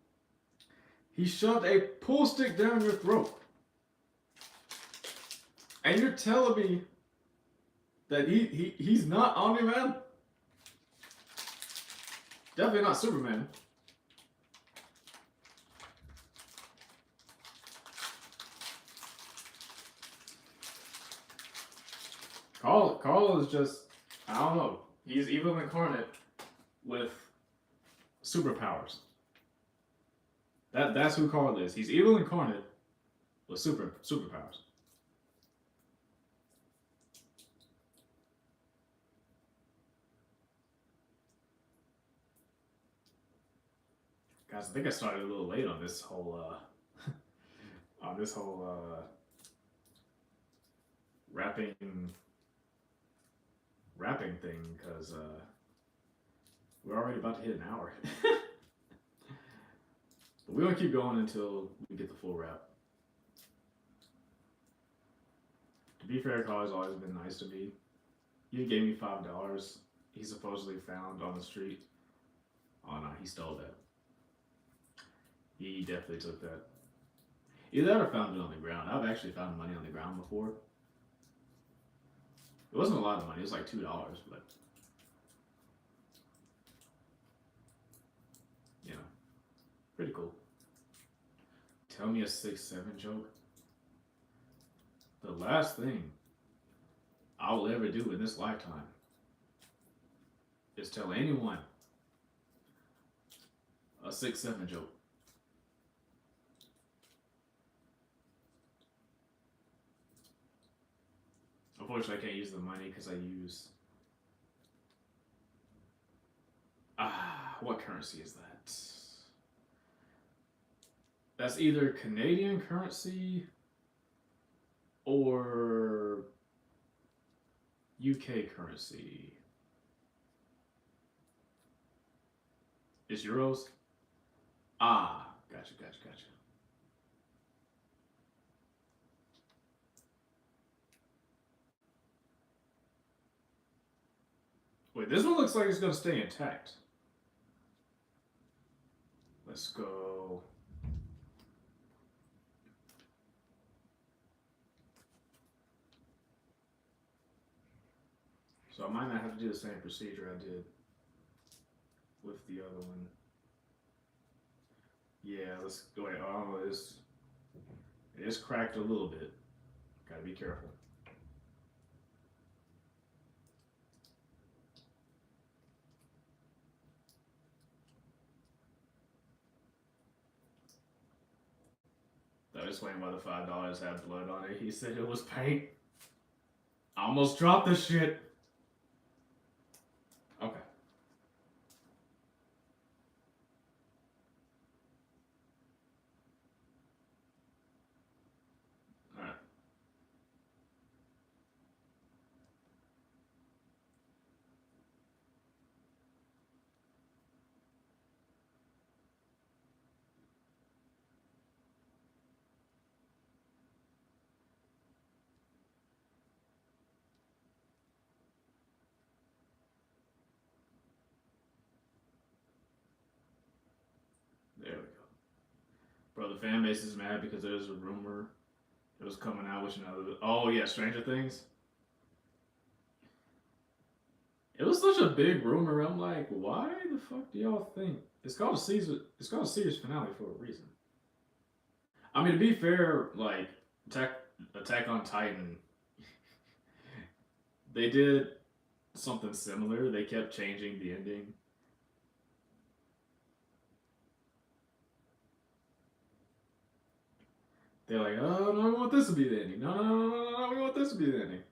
He shoved a pool stick down your throat. And you're telling me that he's not Omni-Man? Definitely not Superman. Carl is just, I don't know. He's evil incarnate with superpowers. That's who Carl is. He's evil incarnate with superpowers. Guys, I think I started a little late on this whole rapping thing because we're already about to hit an hour. But we're gonna keep going until we get the full rap. To be fair, Carl's always been nice to me. He gave me $5. He supposedly found on the street. Oh no, he stole that. He definitely took that. Either that or found it on the ground. I've actually found money on the ground before. It wasn't a lot of money. It was like $2, but you know, pretty cool. Tell me a 6-7 joke. The last thing I will ever do in this lifetime is tell anyone a 6-7 joke. Unfortunately, I can't use the money because I use what currency is that? That's either Canadian currency or UK currency. It's euros? Gotcha. Wait, this one looks like it's gonna stay intact. Let's go. So I might not have to do the same procedure I did with the other one. Yeah, let's go ahead. Oh, it is cracked a little bit. Gotta be careful. That explains why the $5 had blood on it. He said it was paint. I almost dropped the shit. Okay. Alright. There we go. Bro, the fan base is mad because there's a rumor It was coming out with another. Oh yeah, Stranger Things. It was such a big rumor. I'm like, why the fuck do y'all think it's called a season? It's called a series finale for a reason. I mean, to be fair, like Attack on Titan, they did something similar. They kept changing the ending. They're like, oh no, we want this to be the ending. No, no, no, no, no, no, we want this to be the ending.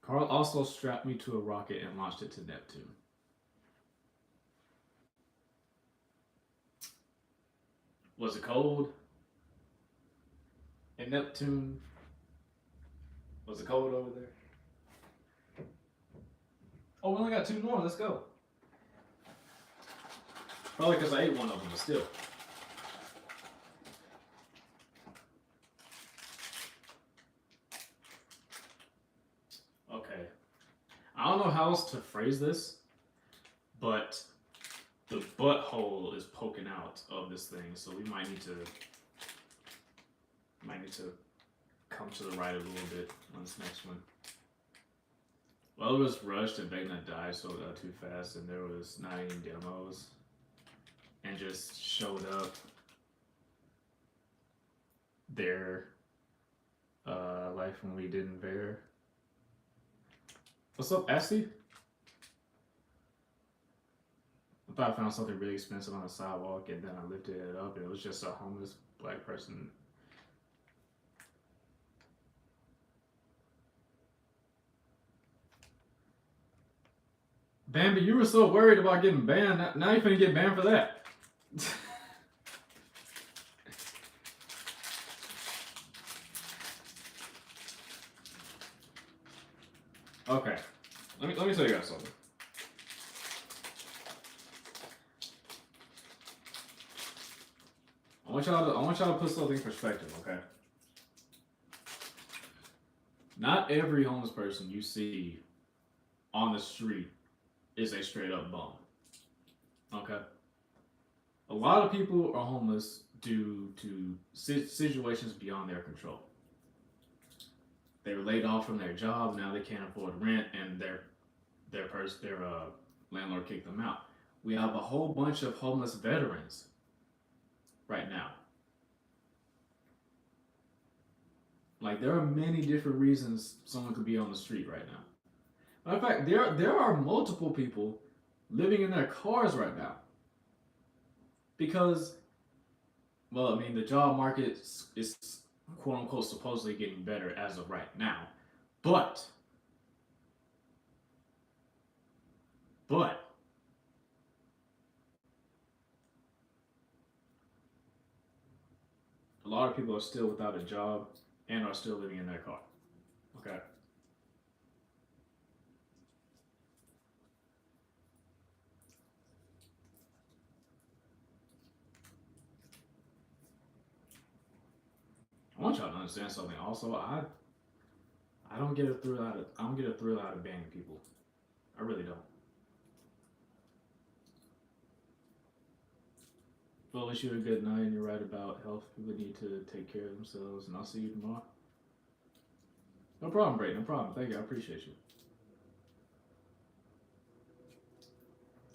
Carl also strapped me to a rocket and launched it to Neptune. Was it cold? In Neptune? Was it cold over there? Oh, we only got two more. Let's go. Probably because I ate one of them, but still. Okay. I don't know how else to phrase this, but the butthole is poking out of this thing, so we might need to come to the right a little bit on this next one. Well, it was rushed and Vecna died so too fast, and there was not any demos, and just showed up their life when we didn't bear. What's up, Essie? I thought I found something really expensive on the sidewalk, and then I lifted it up, and it was just a homeless black person. Bambi, you were so worried about getting banned. Now you're finna get banned for that. Okay, let me tell you guys something. I want y'all to put something in perspective, okay? Not every homeless person you see on the street is a straight up bum. Okay? A lot of people are homeless due to situations beyond their control. They were laid off from their job, now they can't afford rent, and their landlord kicked them out. We have a whole bunch of homeless veterans right now. Like, there are many different reasons someone could be on the street right now. Matter of fact, there are multiple people living in their cars right now. Because, well, I mean, the job market is quote unquote supposedly getting better as of right now. But a lot of people are still without a job and are still living in their car. Okay. I want y'all to understand something. Also, I don't get a thrill out of banning people. I really don't. Well, wish you a good night, and you're right about health. People need to take care of themselves, and I'll see you tomorrow. No problem, Brayden. No problem. Thank you. I appreciate you.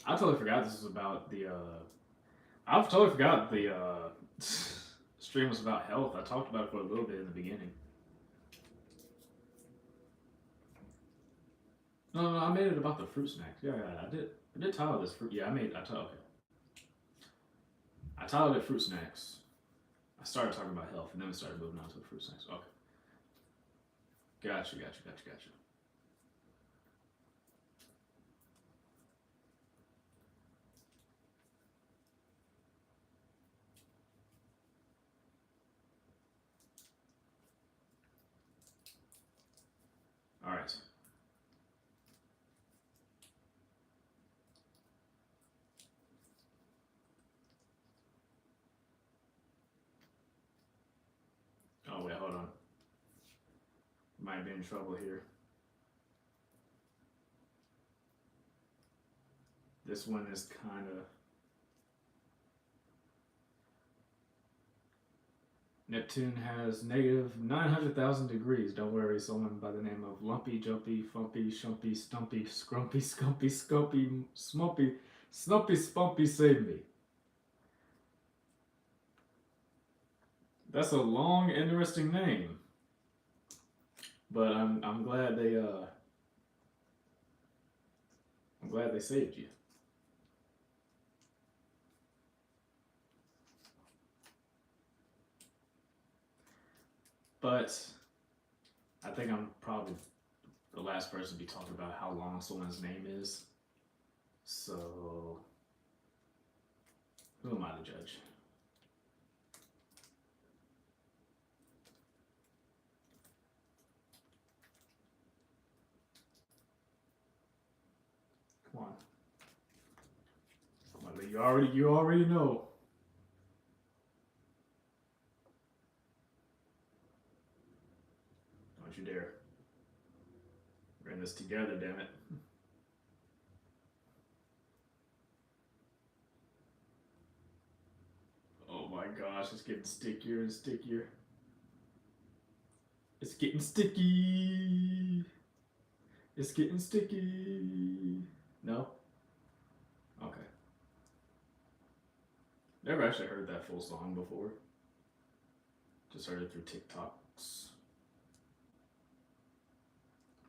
I totally forgot this was about the. I totally forgot the stream was about health. I talked about it for a little bit in the beginning. No, I made it about the fruit snacks. Yeah, I did title this fruit. Yeah, I titled it. I titled it fruit snacks. I started talking about health, and then we started moving on to the fruit snacks. Okay. Gotcha. All right. Oh wait, hold on. might be in trouble here. This one is kind of. Neptune has negative 900,000 degrees. Don't worry, someone by the name of Lumpy, Jumpy, Fumpy, Shumpy, Stumpy, Scrumpy, Scumpy, Scumpy, Smumpy, Snumpy, Spunpy saved me. That's a long, interesting name. But I'm glad they saved you. But I think I'm probably the last person to be talking about how long someone's name is. So, who am I to judge? Come on. Come on, you already know. Don't you dare. We're in this together, damn it. Oh my gosh, it's getting stickier and stickier. It's getting sticky. It's getting sticky. No? Okay. Never actually heard that full song before. Just heard it through TikToks.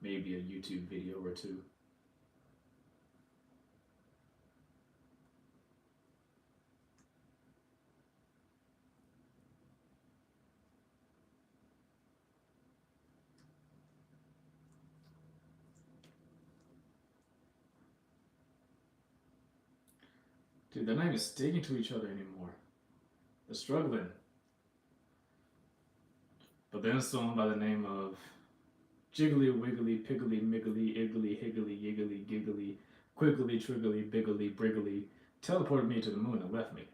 Maybe a YouTube video or two. Dude, they're not even sticking to each other anymore. They're struggling. But then someone by the name of Jiggly, Wiggly, Piggly, Miggly, Iggly, Higgly, Yiggly, Giggly, Quiggly, Triggly, Biggly, Briggly teleported me to the moon and left me.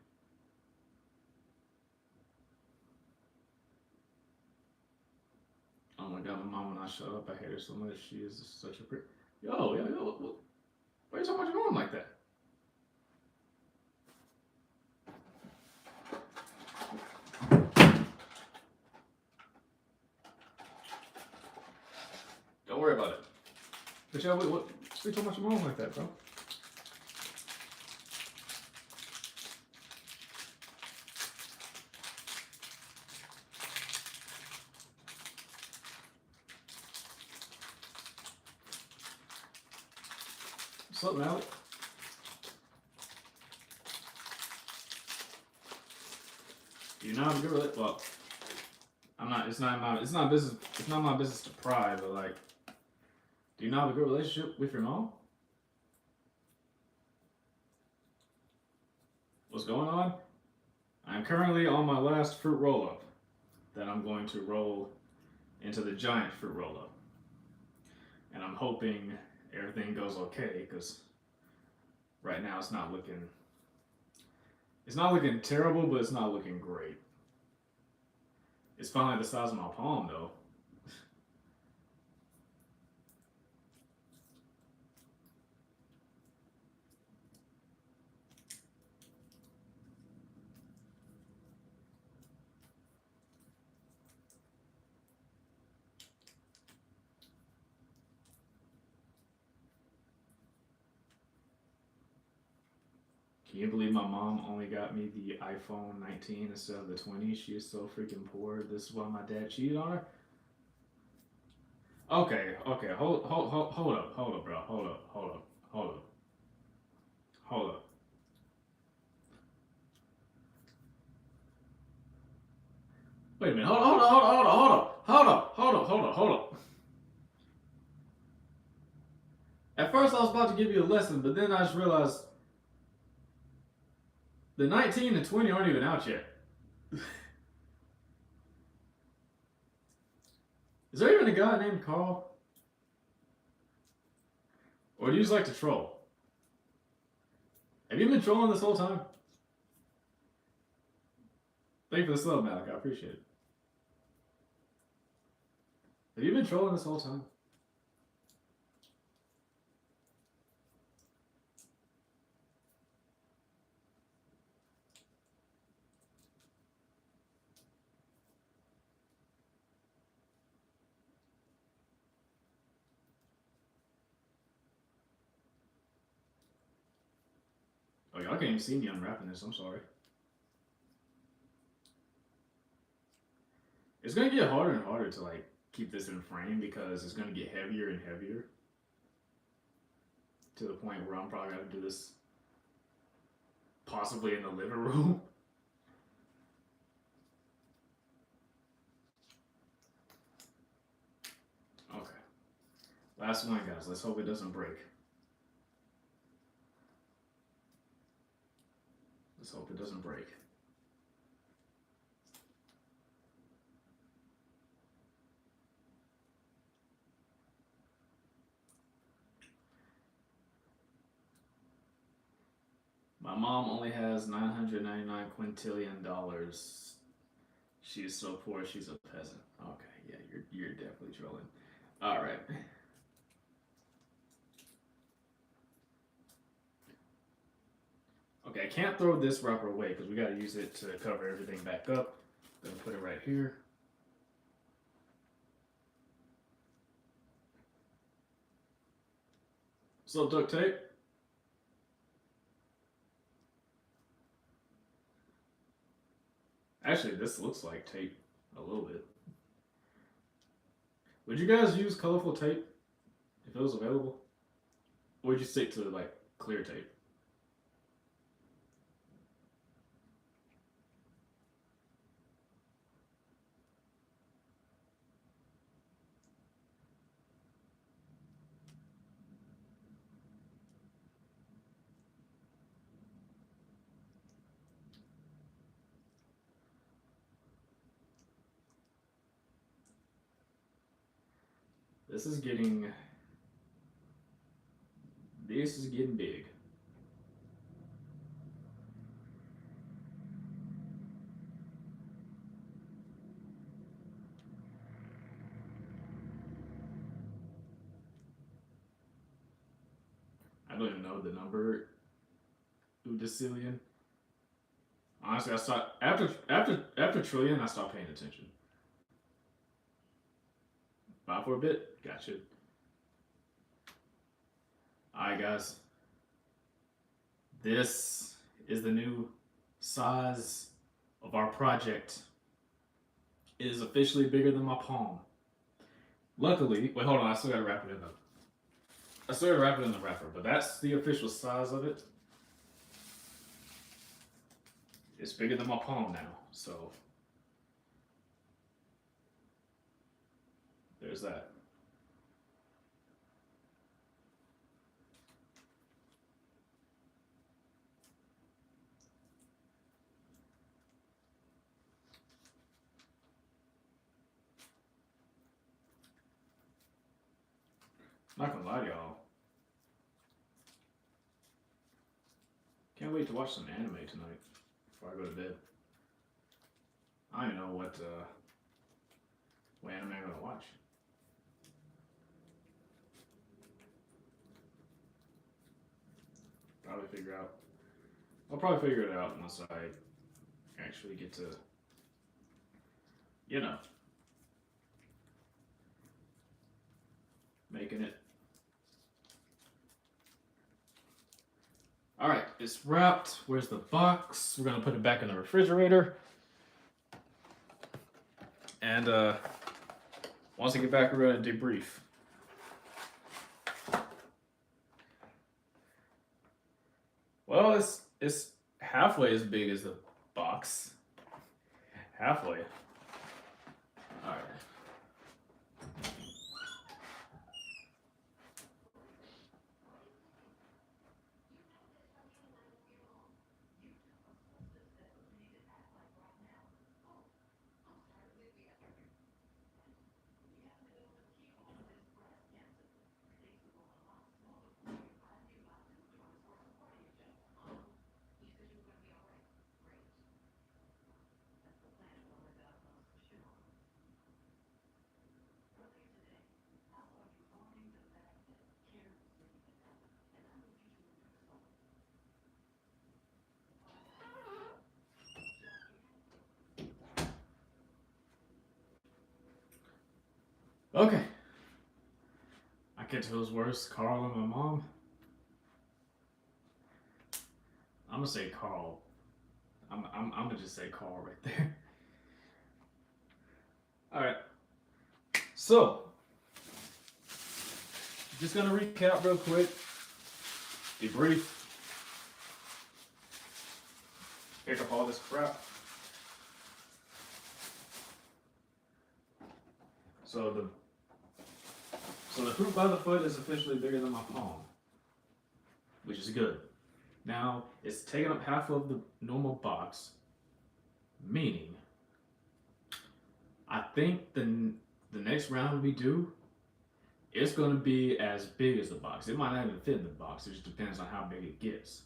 Oh my god, my mom will not shut up. I hate her so much. She is such a prick. Yo, why are you talking about your mom like that? Don't worry about it. But yo, what are you talking about your mom like that, bro? What's up, Malik? Do you know how to do it? Well, I'm not. It's not my business. It's not my business to pry, but like, do you not have a good relationship with your mom? What's going on? I'm currently on my last fruit roll-up that I'm going to roll into the giant fruit roll-up. And I'm hoping everything goes okay, because right now it's not looking terrible, but it's not looking great. It's finally the size of my palm, though. Can you believe my mom only got me the iPhone 19 instead of the 20? She is so freaking poor. This is why my dad cheated on her? Okay, hold up, bro. Hold up. Wait a minute, hold up. At first I was about to give you a lesson, but then I just realized the 19 and 20 aren't even out yet. Is there even a guy named Carl? Or do you just like to troll? Have you been trolling this whole time? Thank you for the sub, Malik. I appreciate it. Have you been trolling this whole time? Oh, y'all can't even see me unwrapping this. I'm sorry. It's gonna get harder and harder to like keep this in frame because it's gonna get heavier and heavier to the point where I'm probably gonna do this possibly in the living room. Okay. Last one, guys. Let's hope it doesn't break. Let's hope it doesn't break. My mom only has $999 quintillion. She's so poor, she's a peasant. Okay, yeah, you're definitely trolling. All right. Okay, I can't throw this wrapper away because we got to use it to cover everything back up. Gonna put it right here. So duct tape. Actually, this looks like tape a little bit. Would you guys use colorful tape if it was available? Or would you stick to like clear tape? This is getting big. I don't even know the number. Udecillion. Honestly, I stopped after trillion. I stopped paying attention. 5 for a bit. Gotcha. All right, guys. This is the new size of our project. It is officially bigger than my palm. Luckily, wait, hold on. I still gotta wrap it in the. I still gotta wrap it in the wrapper, but that's the official size of it. It's bigger than my palm now, so there's that. Not gonna lie to y'all. Can't wait to watch some anime tonight before I go to bed. I don't even know what anime I'm gonna watch. Probably figure out. I'll probably figure it out once I actually get to, you know, making it. All right, it's wrapped. Where's the box? We're gonna put it back in the refrigerator. And once I get back, we're gonna debrief. Well, it's halfway as big as the box. Halfway. All right. Okay. I get to those words, Carl and my mom. I'm gonna say Carl. I'm gonna just say Carl right there. All right. So, just gonna recap real quick. Debrief. Pick up all this crap. So the fruit by the foot is officially bigger than my palm, which is good. Now it's taking up half of the normal box, meaning I think the next round we do, it's going to be as big as the box. It might not even fit in the box. It just depends on how big it gets.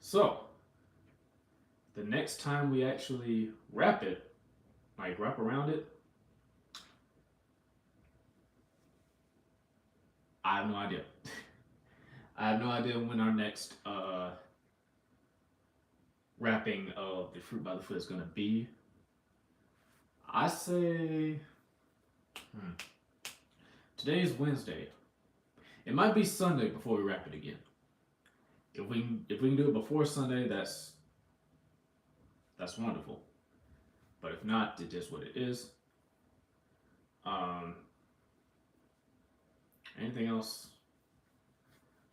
So the next time we actually wrap it, like wrap around it, I have no idea. I have no idea when our next wrapping of the fruit by the foot is going to be. I say today is Wednesday. It might be Sunday before we wrap it again. If we can do it before Sunday, that's wonderful. But if not, it is what it is. Anything else?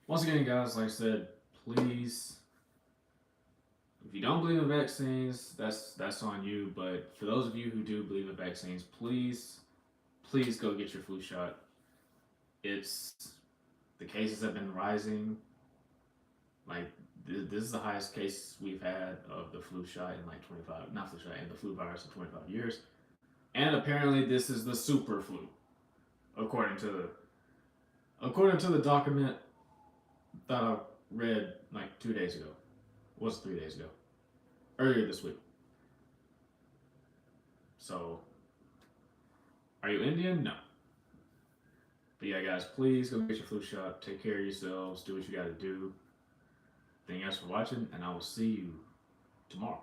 Once again, guys, like I said, please, if you don't believe in vaccines, that's on you. But for those of you who do believe in vaccines, please go get your flu shot. The cases have been rising. Like this is the highest case we've had of the flu shot in like 25, not flu shot, in the flu virus in 25 years. And apparently this is the super flu, according to the document that I read like 2 days ago. It was 3 days ago. Earlier this week. So, are you Indian? No. But yeah, guys, please go get your flu shot. Take care of yourselves. Do what you gotta do. Thank you guys for watching, and I will see you tomorrow.